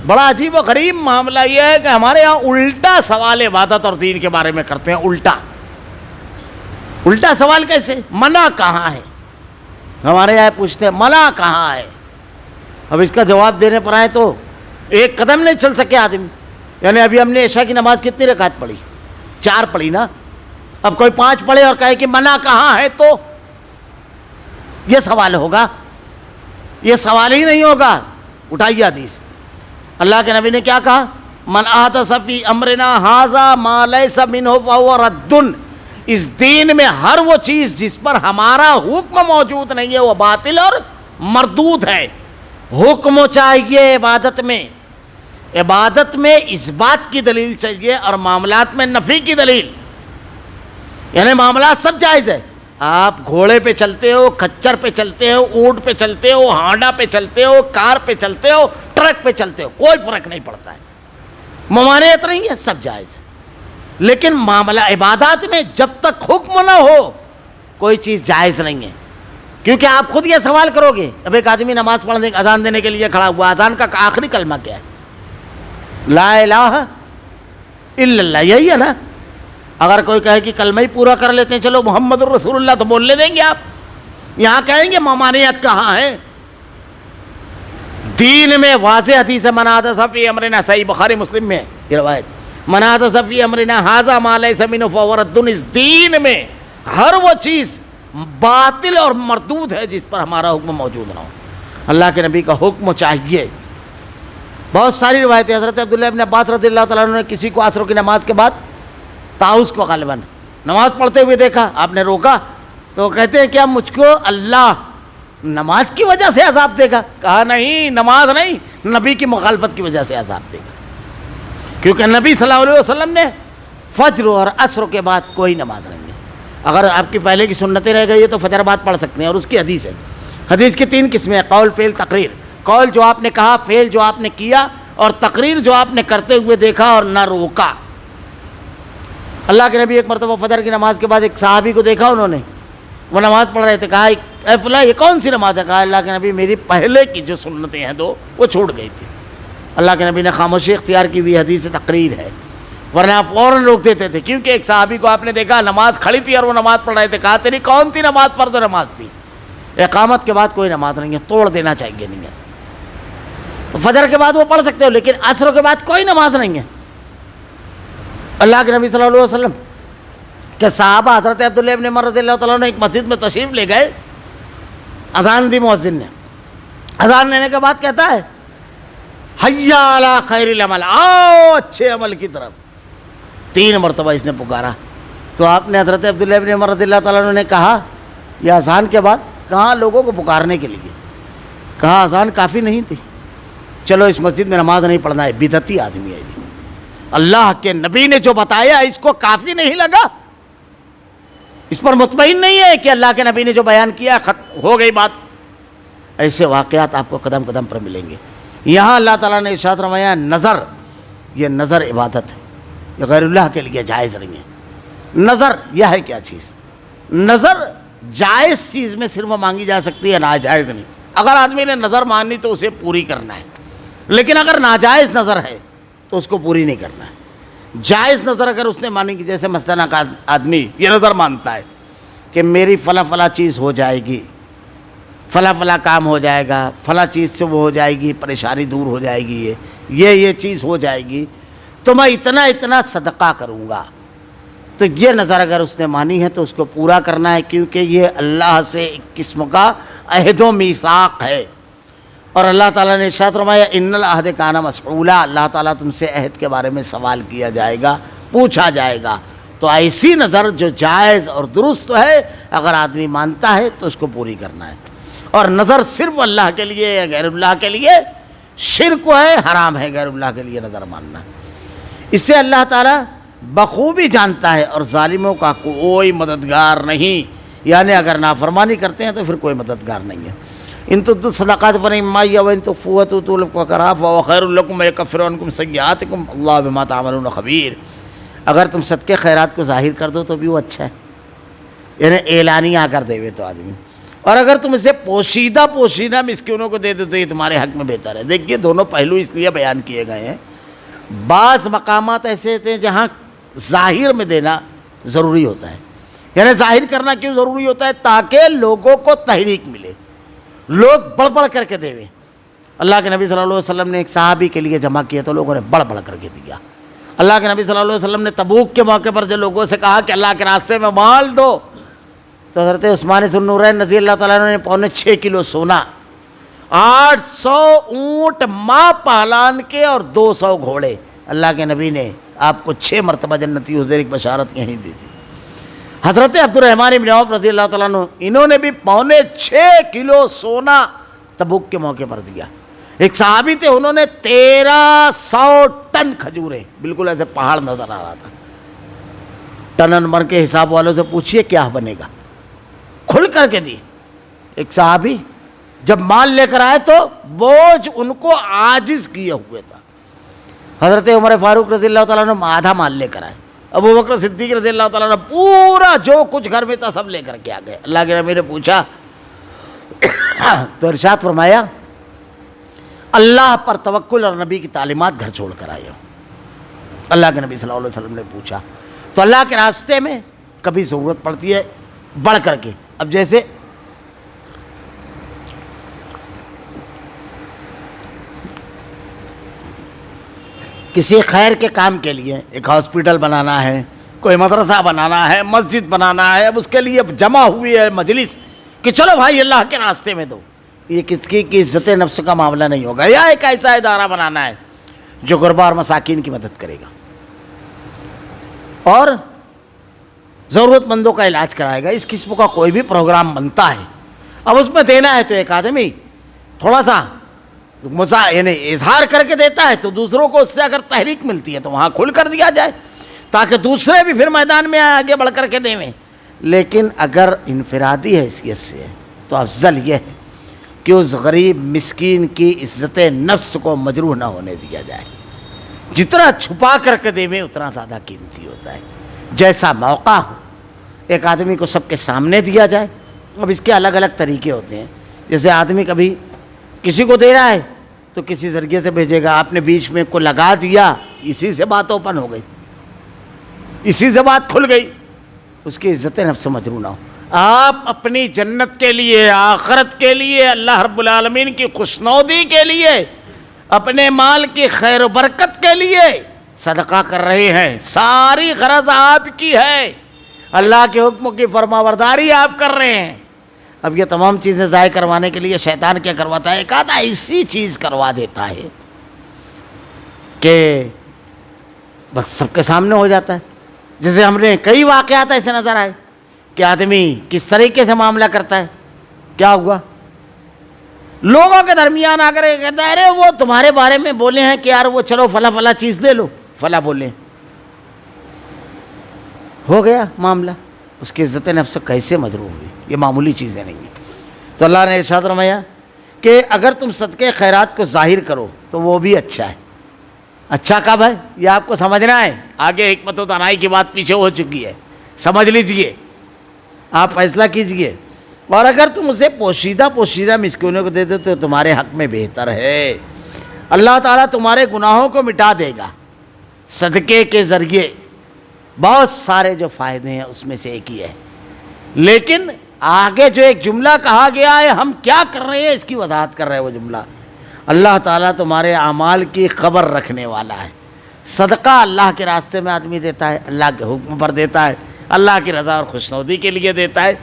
بڑا عجیب و غریب معاملہ یہ ہے کہ ہمارے یہاں الٹا سوال عبادت اور دین کے بارے میں کرتے ہیں. الٹا سوال کیسے؟ منع کہاں ہے؟ ہمارے یہاں پوچھتے ہیں منع کہاں ہے. اب اس کا جواب دینے پر آئے تو ایک قدم نہیں چل سکے آدمی. یعنی ابھی ہم نے عشاء کی نماز کتنی رکعت پڑھی؟ 4 پڑھی نا. اب کوئی 5 پڑھے اور کہے کہ منع کہاں ہے تو یہ سوال ہوگا؟ یہ سوال ہی نہیں ہوگا. اٹھائیے حدیث. اللہ کے نبی نے کیا کہا؟ من احدث فی امرنا ھذا ما لیس منہ فہو رد. اس دین میں ہر وہ چیز جس پر ہمارا حکم موجود نہیں ہے وہ باطل اور مردود ہے. حکم چاہیے عبادت میں اس بات کی دلیل چاہیے اور معاملات میں نفی کی دلیل. یعنی معاملات سب جائز ہے. آپ گھوڑے پہ چلتے ہو، کچر پہ چلتے ہو، اونٹ پہ چلتے ہو، ہانڈا پہ چلتے ہو، کار پہ چلتے ہو، ٹرک پہ چلتے ہو، کوئی فرق نہیں پڑتا ہے. ممانعت نہیں ہے، سب جائز ہے. لیکن معاملہ عبادات میں جب تک حکم نہ ہو کوئی چیز جائز نہیں ہے. کیونکہ آپ خود یہ سوال کرو گے. اب ایک آدمی نماز پڑھنے اذان دینے کے لیے کھڑا ہوا، اذان کا آخری کلمہ کیا ہے؟ لا الہ الا اللہ، یہی ہے نا. اگر کوئی کہے کہ کلمہ ہی پورا کر لیتے ہیں چلو محمد الرسول اللہ، تو بولنے دیں گے آپ؟ یہاں کہیں گے ممانعت کہاں ہے؟ دین میں واضح حدیث ہے من احدث فی امرنا، صحیح بخاری مسلم میں یہ روایت، من احدث فی امرنا ھذا ما لیس منہ فہو رد. اس دین میں ہر وہ چیز باطل اور مردود ہے جس پر ہمارا حکم موجود نہ ہو. اللہ کے نبی کا حکم چاہیے. بہت ساری روایتیں. حضرت عبداللہ ابن عباس رضی اللہ تعالیٰ عنہ نے کسی کو عصر کی نماز کے بعد طاؤس کو غالباً نماز پڑھتے ہوئے دیکھا. آپ نے روکا تو کہتے ہیں کیا مجھ کو اللہ نماز کی وجہ سے عذاب دے گا؟ کہا نہیں، نماز نہیں، نبی کی مخالفت کی وجہ سے عذاب دے گا. کیونکہ نبی صلی اللہ علیہ وسلم نے فجر اور عصر کے بعد کوئی نماز نہیں ہے. اگر آپ کی پہلے کی سنتیں رہ گئی ہے تو فجر بعد پڑھ سکتے ہیں. اور اس کی حدیث ہے. حدیث کی 3 قسمیں ہیں: قول، فعل، تقریر. قول جو آپ نے کہا، فعل جو آپ نے کیا، اور تقریر جو آپ نے کرتے ہوئے دیکھا اور نہ روکا. اللہ کے نبی ایک مرتبہ فجر کی نماز کے بعد ایک صحابی کو دیکھا، انہوں نے وہ نماز پڑھ رہے تھے. کہا اے فلاں یہ کون سی نماز ہے؟ کہا اللہ کے نبی میری پہلے کی جو سنتیں ہیں 2 وہ چھوٹ گئی تھی. اللہ کے نبی نے خاموشی اختیار کی ہوئی حدیث تقریر ہے، ورنہ آپ فوراً روک دیتے تھے. کیونکہ ایک صحابی کو آپ نے دیکھا نماز کھڑی تھی اور وہ نماز پڑھ رہے تھے. کہا تیری کون سی نماز؟ فرض نماز تھی. اقامت کے بعد کوئی نماز نہیں ہے، توڑ دینا چاہیے. نہیں ہے تو فجر کے بعد وہ پڑھ سکتے ہو، لیکن عصر کے بعد کوئی نماز نہیں ہے. اللہ کے نبی صلی اللہ علیہ وسلم کہ صحابہ حضرت عبداللہ ابن عمر رضی اللہ تعالیٰ عنہ ایک مسجد میں تشریف لے گئے. اذان دی مؤذن نے. اذان دینے کے بعد کہتا ہے حی علی خیر العمل، آؤ اچھے عمل کی طرف. 3 مرتبہ اس نے پکارا. تو آپ نے حضرت عبداللہ ابن عمر رضی اللہ تعالیٰ عنہ نے کہا یہ اذان کے بعد کہاں لوگوں کو پکارنے کے لیے؟ کہا اذان کافی نہیں تھی، چلو اس مسجد میں نماز نہیں پڑھنا ہے، بدعتی آدمی ہے یہ. اللہ کے نبی نے جو بتایا اس کو کافی نہیں لگا، اس پر مطمئن نہیں ہے کہ اللہ کے نبی نے جو بیان کیا ہو گئی بات. ایسے واقعات آپ کو قدم قدم پر ملیں گے. یہاں اللہ تعالیٰ نے ارشاد فرمایا نظر، یہ نظر عبادت ہے، یہ غیر اللہ کے لیے جائز نہیں ہے. نظر یہ ہے کیا چیز؟ نظر جائز چیز میں صرف مانگی جا سکتی ہے، ناجائز نہیں. اگر آدمی نے نظر مانی تو اسے پوری کرنا ہے، لیکن اگر ناجائز نظر ہے تو اس کو پوری نہیں کرنا ہے. جائز نظر اگر اس نے مانی کہ جیسے مثلاً آدمی یہ نظر مانتا ہے کہ میری فلاں فلاں چیز ہو جائے گی، فلاں فلاں کام ہو جائے گا، فلاں چیز سے وہ ہو جائے گی، پریشانی دور ہو جائے گی، یہ چیز ہو جائے گی تو میں اتنا اتنا صدقہ کروں گا. تو یہ نظر اگر اس نے مانی ہے تو اس کو پورا کرنا ہے، کیونکہ یہ اللہ سے ایک قسم کا عہد و میثاق ہے. اور اللہ تعالیٰ نے ارشاد فرمایا ان العہد کان مسئولا، اللہ تعالیٰ تم سے عہد کے بارے میں سوال کیا جائے گا، پوچھا جائے گا. تو ایسی نظر جو جائز اور درست ہے اگر آدمی مانتا ہے تو اس کو پوری کرنا ہے. اور نظر صرف اللہ کے لیے یا غیر اللہ کے لیے شرک ہے، حرام ہے غیر اللہ کے لیے نظر ماننا. اس سے اللہ تعالیٰ بخوبی جانتا ہے اور ظالموں کا کوئی مددگار نہیں. یعنی اگر نافرمانی کرتے ہیں تو پھر کوئی مددگار نہیں ہے. ان تبدوا الصدقات فنعما هي وان تخفوها وتؤتوا الفقراء فهو خير لكم ويكفر عنكم سيئاتكم والله بما تعملون خبير. اگر تم صدقے خیرات کو ظاہر کر دو تو بھی وہ اچھا ہے، یعنی اعلانیہ کر دے تو آدمی. اور اگر تم اسے پوشیدہ مسکینوں کو دے دو تو یہ تمہارے حق میں بہتر ہے. دیکھیے دونوں پہلو اس لیے بیان کیے گئے ہیں. بعض مقامات ایسے ہوتے ہیں جہاں ظاہر میں دینا ضروری ہوتا ہے. یعنی ظاہر کرنا کیوں ضروری ہوتا ہے؟ تاکہ لوگوں کو تحریک ملے، لوگ بڑھ بڑھ کر کے دے. اللہ کے نبی صلی اللہ علیہ وسلم نے ایک صحابی کے لیے جمع کیا تو لوگوں نے بڑھ بڑھ کر کے دیا. اللہ کے نبی صلی اللہ علیہ وسلم نے تبوک کے موقع پر جو لوگوں سے کہا کہ اللہ کے راستے میں مال دو تو حضرت عثمان ذو النورین رضی اللہ تعالیٰ عنہ نے 6.25 کلو سونا، 800 اونٹ ماں پالان کے اور 200 گھوڑے، اللہ کے نبی نے آپ کو 6 مرتبہ جنتی حضور ایک بشارت یہیں دی تھی. حضرت عبد الرحمن بن عوف رضی اللہ تعالیٰ عنہ انہوں نے بھی 6.25 کلو سونا تبوک کے موقع پر دیا. ایک صحابی تھے انہوں نے 1300 ٹن کھجوریں، بالکل ایسے پہاڑ نظر آ رہا تھا. ٹن نمبر کے حساب والوں سے پوچھئے کیا بنے گا، کھل کر کے دی. ایک صحابی جب مال لے کر آئے تو بوجھ ان کو عاجز کیے ہوئے تھا. حضرت عمر فاروق رضی اللہ تعالیٰ عنہ آدھا مال لے کر آئے. ابو بکر صدیق رضی اللہ تعالیٰ عنہ پورا جو کچھ گھر میں تھا سب لے کر کے آ گئے. اللہ کے نبی نے پوچھا تو ارشاد فرمایا اللہ پر توکل اور نبی کی تعلیمات گھر چھوڑ کر آئے ہو. اللہ کے نبی صلی اللہ علیہ وسلم نے پوچھا. تو اللہ کے راستے میں کبھی ضرورت پڑتی ہے بڑھ کر کے. اب جیسے کسی خیر کے کام کے لیے ایک ہاسپٹل بنانا ہے، کوئی مدرسہ بنانا ہے، مسجد بنانا ہے، اب اس کے لیے جمع ہوئی ہے مجلس کہ چلو بھائی اللہ کے راستے میں دو. یہ کس کی عزت نفس کا معاملہ نہیں ہوگا. یا ایک ایسا ادارہ بنانا ہے جو غربا اور مساکین کی مدد کرے گا اور ضرورت مندوں کا علاج کرائے گا. اس قسم کا کوئی بھی پروگرام بنتا ہے، اب اس میں دینا ہے تو ایک آدمی تھوڑا سا یعنی اظہار کر کے دیتا ہے تو دوسروں کو اس سے اگر تحریک ملتی ہے تو وہاں کھل کر دیا جائے تاکہ دوسرے بھی پھر میدان میں آگے بڑھ کر کے دیں. لیکن اگر انفرادی حیثیت سے ہے تو افضل یہ ہے کہ اس غریب مسکین کی عزت نفس کو مجروح نہ ہونے دیا جائے. جتنا چھپا کر کے دیں اتنا زیادہ قیمتی ہوتا ہے. جیسا موقع ہو ایک آدمی کو سب کے سامنے دیا جائے. اب اس کے الگ الگ طریقے ہوتے ہیں. جیسے آدمی کبھی کسی کو دے رہا ہے تو کسی ذریعے سے بھیجے گا، آپ نے بیچ میں کو لگا دیا، اسی سے بات اوپن ہو گئی، اسی سے بات کھل گئی، اس کی عزت نفس مجروح نہ ہو. آپ اپنی جنت کے لیے، آخرت کے لیے، اللہ رب العالمین کی خوشنودی کے لیے، اپنے مال کی خیر و برکت کے لیے صدقہ کر رہے ہیں. ساری غرض آپ کی ہے، اللہ کے حکم کی فرمانبرداری آپ کر رہے ہیں. اب یہ تمام چیزیں ضائع کروانے کے لیے شیطان کیا کرواتا ہے؟ ایک آدھا ایسی چیز کروا دیتا ہے کہ بس سب کے سامنے ہو جاتا ہے. جیسے ہم نے کئی واقعات ایسے نظر آئے کہ آدمی کس طریقے سے معاملہ کرتا ہے. کیا ہوا؟ لوگوں کے درمیان آ کر کہتا ہے ارے وہ تمہارے بارے میں بولے ہیں کہ یار وہ چلو فلاں فلاں چیز لے لو، فلاں بولے. ہو گیا معاملہ، اس کی عزت نفس کیسے مجروح ہوئی؟ یہ معمولی چیزیں نہیں ہیں۔ تو اللہ نے ارشاد فرمایا کہ اگر تم صدقے خیرات کو ظاہر کرو تو وہ بھی اچھا ہے۔ اچھا کب ہے یہ آپ کو سمجھنا ہے، آگے حکمت و دانائی کی بات پیچھے ہو چکی ہے، سمجھ لیجئے، آپ فیصلہ کیجئے۔ اور اگر تم اسے پوشیدہ مسکینوں کو دے دو تو تمہارے حق میں بہتر ہے، اللہ تعالیٰ تمہارے گناہوں کو مٹا دے گا۔ صدقے کے ذریعے بہت سارے جو فائدے ہیں اس میں سے ایک ہی ہے، لیکن آگے جو ایک جملہ کہا گیا ہے ہم کیا کر رہے ہیں اس کی وضاحت کر رہے ہیں۔ وہ جملہ اللہ تعالیٰ تمہارے اعمال کی خبر رکھنے والا ہے۔ صدقہ اللہ کے راستے میں آدمی دیتا ہے، اللہ کے حکم پر دیتا ہے، اللہ کی رضا اور خوشنودی کے لیے دیتا ہے۔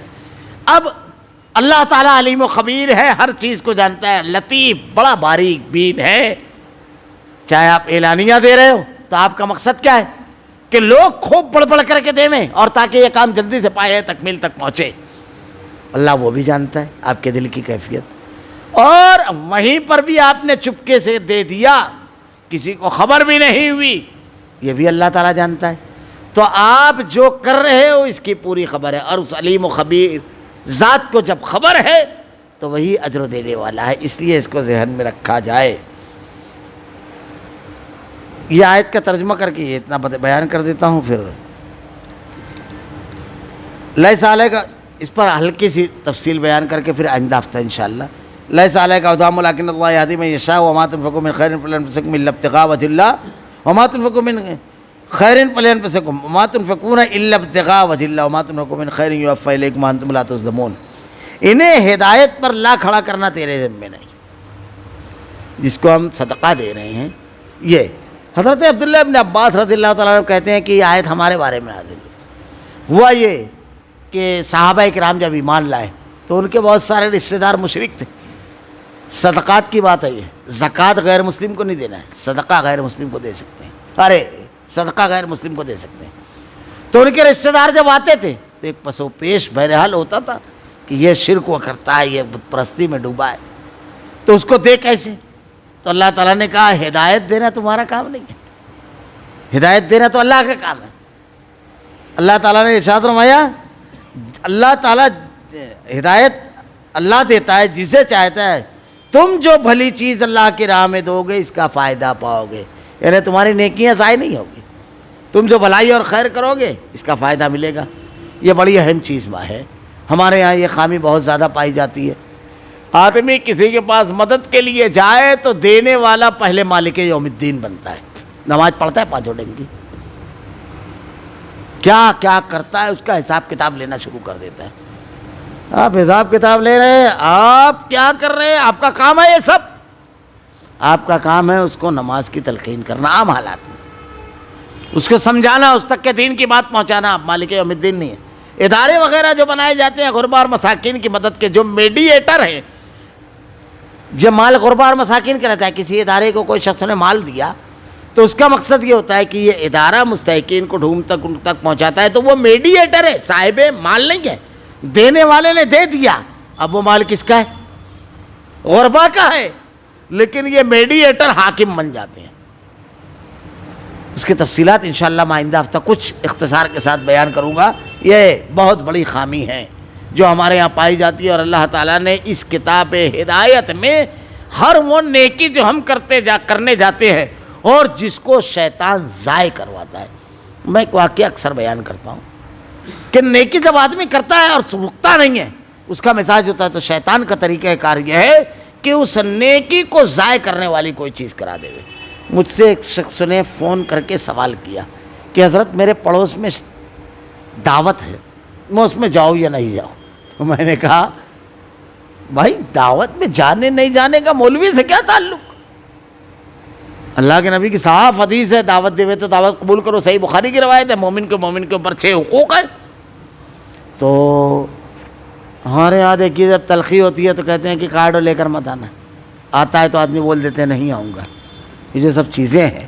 اب اللہ تعالیٰ علیم و خبیر ہے، ہر چیز کو جانتا ہے، لطیف، بڑا باریک بین ہے۔ چاہے آپ اعلانیہ دے رہے ہو تو آپ کا مقصد کیا ہے کہ لوگ خوب بڑھ بڑھ کر کے دیں اور تاکہ یہ کام جلدی سے پائے، تکمیل تک پہنچے۔ اللہ وہ بھی جانتا ہے آپ کے دل کی کیفیت، اور وہیں پر بھی آپ نے چپکے سے دے دیا، کسی کو خبر بھی نہیں ہوئی، یہ بھی اللہ تعالیٰ جانتا ہے۔ تو آپ جو کر رہے ہو اس کی پوری خبر ہے، اور اس علیم و خبیر ذات کو جب خبر ہے تو وہی اجر دینے والا ہے، اس لیے اس کو ذہن میں رکھا جائے۔ یہ آیت کا ترجمہ کر کے یہ اتنا بیان کر دیتا ہوں، پھر لیس علیک کا اس پر ہلکی سی تفصیل بیان کر کے پھر آئندہ ہفتہ انشاءاللہ۔ لیس علیک ہداہم ولکن اللہ یہدی من یشاء وما تنفقوا من خیر فلانفسکم الا ابتغاء وجہ اللہ وما تنفقوا من خیر فلانفسکم وما تنفقون الا ابتغاء وجہ اللہ وما تنفقوا من خیر یوفى الیکم وانتم لا تظلمون۔ انہیں ہدایت پر لا کھڑا کرنا تیرے ذمہ نہیں، جس کو ہم صدقہ دے رہے ہیں۔ یہ حضرت عبداللہ ابن عباس رضی اللہ تعالیٰ عنہ کہتے ہیں کہ یہ آیت ہمارے بارے میں نازل ہوا یہ کہ صحابہ کرام جب ایمان لائے تو ان کے بہت سارے رشتہ دار مشرک تھے۔ صدقات کی بات ہے، یہ زکوٰۃ غیر مسلم کو نہیں دینا ہے، صدقہ غیر مسلم کو دے سکتے ہیں، صدقہ غیر مسلم کو دے سکتے ہیں۔ تو ان کے رشتہ دار جب آتے تھے تو ایک پس و پیش بہرحال ہوتا تھا کہ یہ شرک وہ کرتا ہے، یہ بت پرستی میں ڈوبا ہے، تو اس کو دے کیسے؟ تو اللہ تعالیٰ نے کہا ہدایت دینا تمہارا کام نہیں ہے، ہدایت دینا تو اللہ کا کام ہے۔ اللہ تعالیٰ نے ارشاد فرمایا اللہ تعالیٰ ہدایت اللہ دیتا ہے جسے چاہتا ہے، تم جو بھلی چیز اللہ کی راہ میں دو گے اس کا فائدہ پاؤ گے، یعنی تمہاری نیکیاں ضائع نہیں ہوگی، تم جو بھلائی اور خیر کرو گے اس کا فائدہ ملے گا۔ یہ بڑی اہم چیز ہے، ہمارے یہاں یہ خامی بہت زیادہ پائی جاتی ہے۔ آدمی کسی کے پاس مدد کے لیے جائے تو دینے والا پہلے مالک یوم الدین بنتا ہے، نماز پڑھتا ہے پانچوں ٹائم کی، کیا کیا کرتا ہے اس کا حساب کتاب لینا شروع کر دیتا ہے۔ آپ حساب کتاب لے رہے ہیں، آپ کیا کر رہے ہیں، آپ کا کام ہے یہ سب، آپ کا کام ہے اس کو نماز کی تلقین کرنا عام حالات میں، اس کو سمجھانا، اس تک کے دین کی بات پہنچانا۔ آپ مالک یوم الدین نہیں ہے۔ ادارے وغیرہ جو بنائے جاتے ہیں غربا اور مساکین کی مدد کے، جو میڈیٹر ہیں، جب مال غربا اور مساکین کا رہتا ہے، کسی ادارے کو کوئی شخص نے مال دیا تو اس کا مقصد یہ ہوتا ہے کہ یہ ادارہ مستحقین کو ان تک پہنچاتا ہے، تو وہ میڈیٹر ہے، صاحب مال نہیں ہے، دینے والے نے دے دیا، اب وہ مال کس کا ہے؟ غربا کا ہے، لیکن یہ میڈیٹر حاکم بن جاتے ہیں۔ اس کی تفصیلات انشاءاللہ میں آئندہ ہفتہ کچھ اختصار کے ساتھ بیان کروں گا۔ یہ بہت بڑی خامی ہے جو ہمارے یہاں پائی جاتی ہے، اور اللہ تعالیٰ نے اس کتاب ہدایت میں ہر وہ نیکی جو ہم کرنے جاتے ہیں اور جس کو شیطان ضائع کرواتا ہے، میں ایک واقعہ اکثر بیان کرتا ہوں کہ نیکی جب آدمی کرتا ہے اور سوکھتا نہیں ہے، اس کا مزاج ہوتا ہے، تو شیطان کا طریقہ کار یہ ہے کہ اس نیکی کو ضائع کرنے والی کوئی چیز کرا دے۔ مجھ سے ایک شخص نے فون کر کے سوال کیا کہ حضرت میرے پڑوس میں دعوت ہے، میں اس میں جاؤں یا نہیں جاؤں؟ تو میں نے کہا بھائی دعوت میں جانے نہیں جانے کا مولوی سے کیا تعلق؟ اللہ کے نبی کی صاف حدیث ہے، دعوت دے تو دعوت قبول کرو، صحیح بخاری کی روایت ہے، مومن کے اوپر 6 حقوق ہیں۔ تو ہمارے یہاں دیکھیے جب تلخی ہوتی ہے تو کہتے ہیں کہ کارڈ لے کر مت آنا، آتا ہے تو آدمی بول دیتے ہیں نہیں آؤں گا۔ یہ جو سب چیزیں ہیں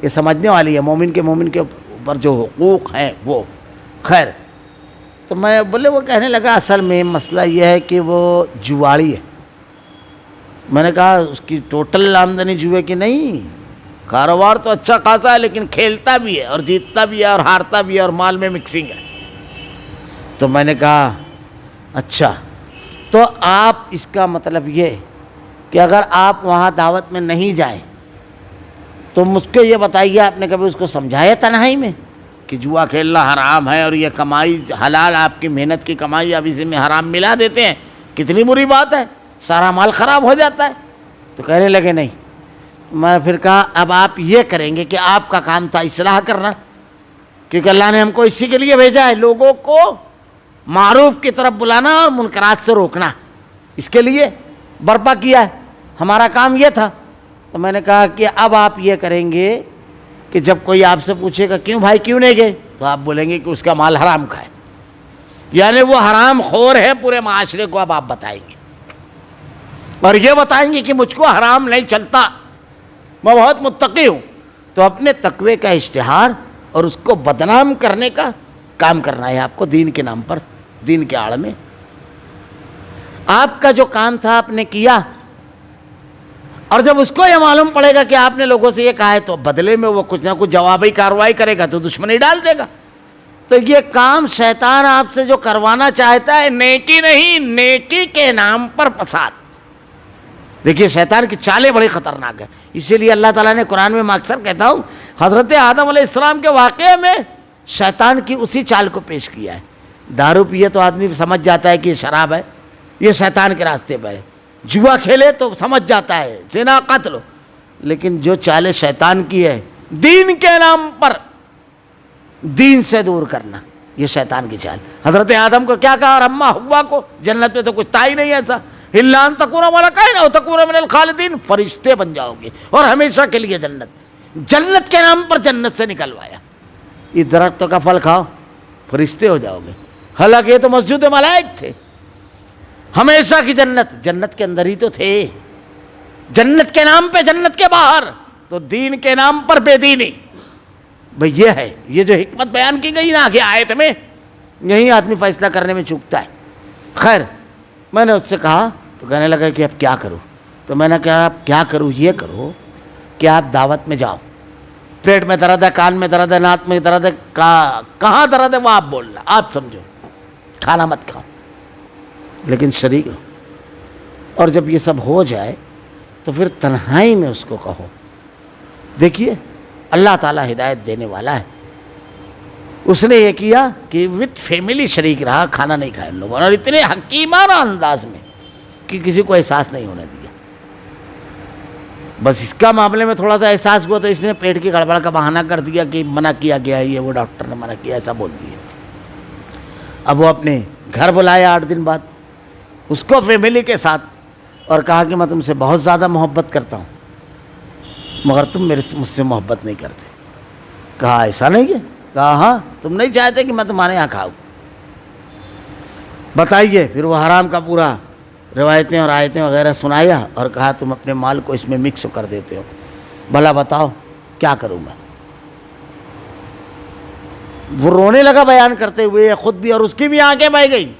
یہ سمجھنے والی ہے، مومن کے اوپر جو حقوق ہیں وہ خیر۔ تو میں بولے وہ کہنے لگا اصل میں مسئلہ یہ ہے کہ وہ جواڑی ہے۔ میں نے کہا اس کی ٹوٹل آمدنی جوئے کی نہیں، کاروبار تو اچھا خاصا ہے لیکن کھیلتا بھی ہے اور جیتتا بھی ہے اور ہارتا بھی ہے اور مال میں مکسنگ ہے۔ تو میں نے کہا اچھا، تو آپ اس کا مطلب یہ کہ اگر آپ وہاں دعوت میں نہیں جائیں تو مجھ کو یہ بتائیے، آپ نے کبھی اس کو سمجھایا تنہائی میں کہ جوا کھیلنا حرام ہے اور یہ کمائی حلال، آپ کی محنت کی کمائی اب اسی میں حرام ملا دیتے ہیں، کتنی بری بات ہے، سارا مال خراب ہو جاتا ہے؟ تو کہنے لگے نہیں۔ میں پھر کہا اب آپ یہ کریں گے کہ آپ کا کام تھا اصلاح کرنا، کیونکہ اللہ نے ہم کو اسی کے لیے بھیجا ہے، لوگوں کو معروف کی طرف بلانا اور منکرات سے روکنا، اس کے لیے برپا کیا ہے، ہمارا کام یہ تھا۔ تو میں نے کہا کہ اب آپ یہ کریں گے کہ جب کوئی آپ سے پوچھے گا کیوں بھائی کیوں نہیں گئے، تو آپ بولیں گے کہ اس کا مال حرام کا ہے، یعنی وہ حرام خور ہے پورے معاشرے کو، اب آپ بتائیں گے اور یہ بتائیں گے کہ مجھ کو حرام نہیں چلتا، میں بہت متقی ہوں۔ تو اپنے تقوی کا اشتہار اور اس کو بدنام کرنے کا کام کرنا ہے آپ کو، دین کے نام پر، دین کے آڑ میں۔ آپ کا جو کام تھا آپ نے کیا، اور جب اس کو یہ معلوم پڑے گا کہ آپ نے لوگوں سے یہ کہا ہے تو بدلے میں وہ کچھ نہ کچھ جوابی کارروائی کرے گا تو دشمنی ڈال دے گا۔ تو یہ کام شیطان آپ سے جو کروانا چاہتا ہے، نیکی نہیں، نیکی کے نام پر فساد۔ دیکھیے شیطان کی چالیں بڑی خطرناک ہیں، اسی لیے اللہ تعالیٰ نے قرآن میں، میں اکثر کہتا ہوں، حضرت آدم علیہ السلام کے واقعے میں شیطان کی اسی چال کو پیش کیا ہے۔ دارو پیے تو آدمی سمجھ جاتا ہے کہ یہ شراب ہے، یہ شیطان کے راستے پر ہے، جوا کھیلے تو سمجھ جاتا ہے زنا قتل ہو، لیکن جو چالیں شیطان کی ہے، دین کے نام پر دین سے دور کرنا، یہ شیطان کی چال۔ حضرت آدم کو کیا کہا، اور اماں حوا کو، جنت میں تو کچھ تھا ہی نہیں ایسا، الا ان تکون ملکین او تکون من الخالدین، فرشتے بن جاؤ گے اور ہمیشہ کے لیے جنت کے نام پر جنت سے نکلوایا، یہ درختوں کا پھل کھاؤ فرشتے ہو جاؤ گے، حالانکہ یہ تو مسجود ملائک تھے۔ ہمیشہ کی جنت کے اندر ہی تو تھے، جنت کے نام پہ جنت کے باہر، تو دین کے نام پر بے دینی۔ بھئی یہ ہے، یہ جو حکمت بیان کی گئی نا آگے آیت میں، یہی آدمی فیصلہ کرنے میں چوکتا ہے۔ خیر، میں نے اس سے کہا تو کہنے لگا کہ اب کیا کروں؟ تو میں نے کہا اب کیا کروں، یہ کرو کہ آپ دعوت میں جاؤ، پیٹ میں درد ہے، کان میں درد ہے، ناک میں درد ہے، کہاں درد ہے وہ آپ بولنا، آپ سمجھو، کھانا مت کھاؤ لیکن شریک رہو، اور جب یہ سب ہو جائے تو پھر تنہائی میں اس کو کہو۔ دیکھیے اللہ تعالیٰ ہدایت دینے والا ہے، اس نے یہ کیا کہ وتھ فیملی شریک رہا، کھانا نہیں کھایا ان لوگوں نے، اور اتنے حکیمانہ انداز میں کہ کسی کو احساس نہیں ہونے دیا۔ بس اس کا معاملے میں تھوڑا سا احساس ہوا تو اس نے پیٹ کی گڑبڑ کا بہانہ کر دیا کہ منع کیا گیا ہے، یہ وہ ڈاکٹر نے منع کیا، ایسا بول دیا۔ اب وہ اپنے گھر بلایا 8 دن بعد اس کو فیملی کے ساتھ، اور کہا کہ میں تم سے بہت زیادہ محبت کرتا ہوں مگر تم مجھ سے محبت نہیں کرتے۔ کہا ایسا نہیں ہے؟ کہا ہاں، تم نہیں چاہتے کہ میں تمہارے یہاں کھاؤں، بتائیے۔ پھر وہ حرام کا پورا روایتیں اور آیتیں وغیرہ سنایا اور کہا تم اپنے مال کو اس میں مکس کر دیتے ہو، بھلا بتاؤ کیا کروں میں؟ وہ رونے لگا بیان کرتے ہوئے، خود بھی اور اس کی بھی آنکھیں بہہ گئی۔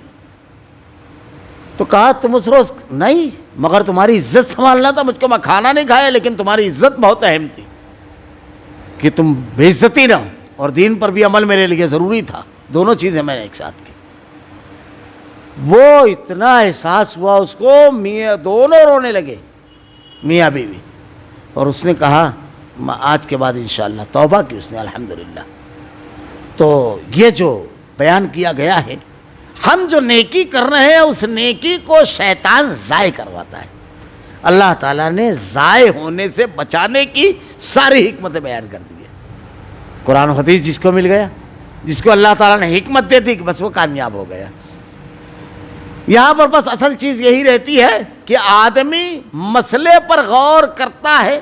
تو کہا تم اس روز نہیں، مگر تمہاری عزت سنبھالنا تھا، مجھ کو، میں کھانا نہیں کھایا لیکن تمہاری عزت بہت اہم تھی کہ تم بے عزتی نہ ہو، اور دین پر بھی عمل میرے لیے ضروری تھا، دونوں چیزیں میں نے ایک ساتھ کی۔ وہ اتنا احساس ہوا اس کو، میاں دونوں رونے لگے، میاں بیوی، اور اس نے کہا آج کے بعد انشاءاللہ، توبہ کی اس نے الحمدللہ۔ تو یہ جو بیان کیا گیا ہے، ہم جو نیکی کر رہے ہیں اس نیکی کو شیطان ضائع کرواتا ہے، اللہ تعالیٰ نے ضائع ہونے سے بچانے کی ساری حکمتیں بیان کر دی ہے۔ قرآن و حدیث جس کو مل گیا، جس کو اللہ تعالیٰ نے حکمت دے دی، کہ بس وہ کامیاب ہو گیا۔ یہاں پر بس اصل چیز یہی رہتی ہے کہ آدمی مسئلے پر غور کرتا ہے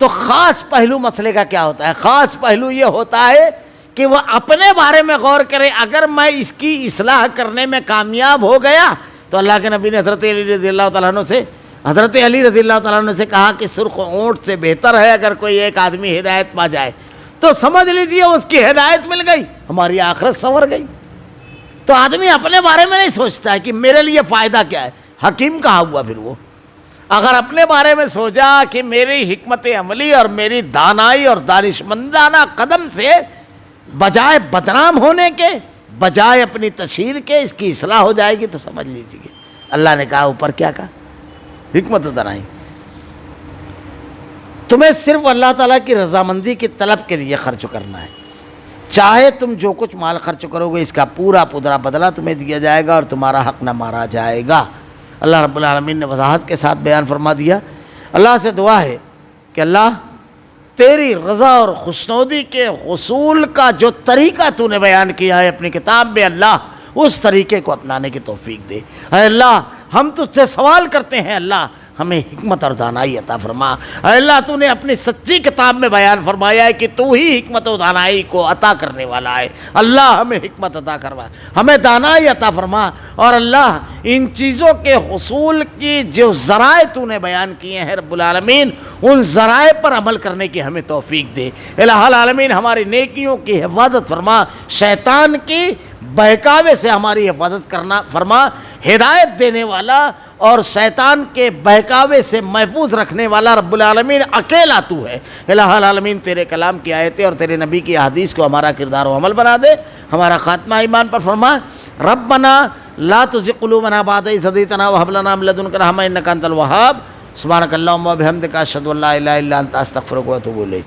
تو خاص پہلو مسئلے کا کیا ہوتا ہے؟ خاص پہلو یہ ہوتا ہے کہ وہ اپنے بارے میں غور کرے، اگر میں اس کی اصلاح کرنے میں کامیاب ہو گیا تو اللہ کے نبی نے حضرت علی رضی اللہ تعالیٰ عنہ سے کہا کہ سرخ اونٹ سے بہتر ہے اگر کوئی ایک آدمی ہدایت پا جائے تو سمجھ لیجئے اس کی ہدایت مل گئی، ہماری آخرت سنور گئی۔ تو آدمی اپنے بارے میں نہیں سوچتا ہے کہ میرے لیے فائدہ کیا ہے، حکیم کہا ہوا پھر وہ اگر اپنے بارے میں سوچا کہ میری حکمت عملی اور میری دانائی اور دانشمندانہ قدم سے بجائے بدنام ہونے کے، بجائے اپنی تشہیر کے اس کی اصلاح ہو جائے گی تو سمجھ لیجیے اللہ نے کہا اوپر کیا کہا، حکمت بتائی، تمہیں صرف اللہ تعالیٰ کی رضامندی کی طلب کے لیے خرچ کرنا ہے، چاہے تم جو کچھ مال خرچ کرو گے اس کا پورا پورا بدلہ تمہیں دیا جائے گا اور تمہارا حق نہ مارا جائے گا۔ اللہ رب العالمین نے وضاحت کے ساتھ بیان فرما دیا۔ اللہ سے دعا ہے کہ اللہ تیری رضا اور خوشنودی کے حصول کا جو طریقہ تو نے بیان کیا ہے اپنی کتاب میں، اللہ اس طریقے کو اپنانے کی توفیق دے۔ اے اللہ ہم تجھ سے سوال کرتے ہیں، اللہ ہمیں حکمت اور دانائی عطا فرما۔ اے اللہ تو نے اپنی سچی کتاب میں بیان فرمایا ہے کہ تو ہی حکمت و دانائی کو عطا کرنے والا ہے، اللہ ہمیں حکمت عطا کروا، ہمیں دانائی عطا فرما، اور اللہ ان چیزوں کے حصول کی جو ذرائع تو نے بیان کیے ہیں رب العالمین ان ذرائع پر عمل کرنے کی ہمیں توفیق دے۔ الہ العالمین ہماری نیکیوں کی حفاظت فرما، شیطان کی بہکاوے سے ہماری حفاظت کرنا فرما، ہدایت دینے والا اور شیطان کے بہکاوے سے محفوظ رکھنے والا رب العالمین اکیلا تو ہے۔ الہ العالمین تیرے کلام کی آیتیں اور تیرے نبی کی احادیث کو ہمارا کردار و عمل بنا دے، ہمارا خاتمہ ایمان پر فرما۔ ربنا لا تزغ قلوبنا بعد إذ هديتنا وهب لنا من لدنك رحمة إنك أنت الوهاب۔ سبحانك اللهم وبحمدك أشهد أن لا إله إلا أنت أستغفرك وأتوب إليك۔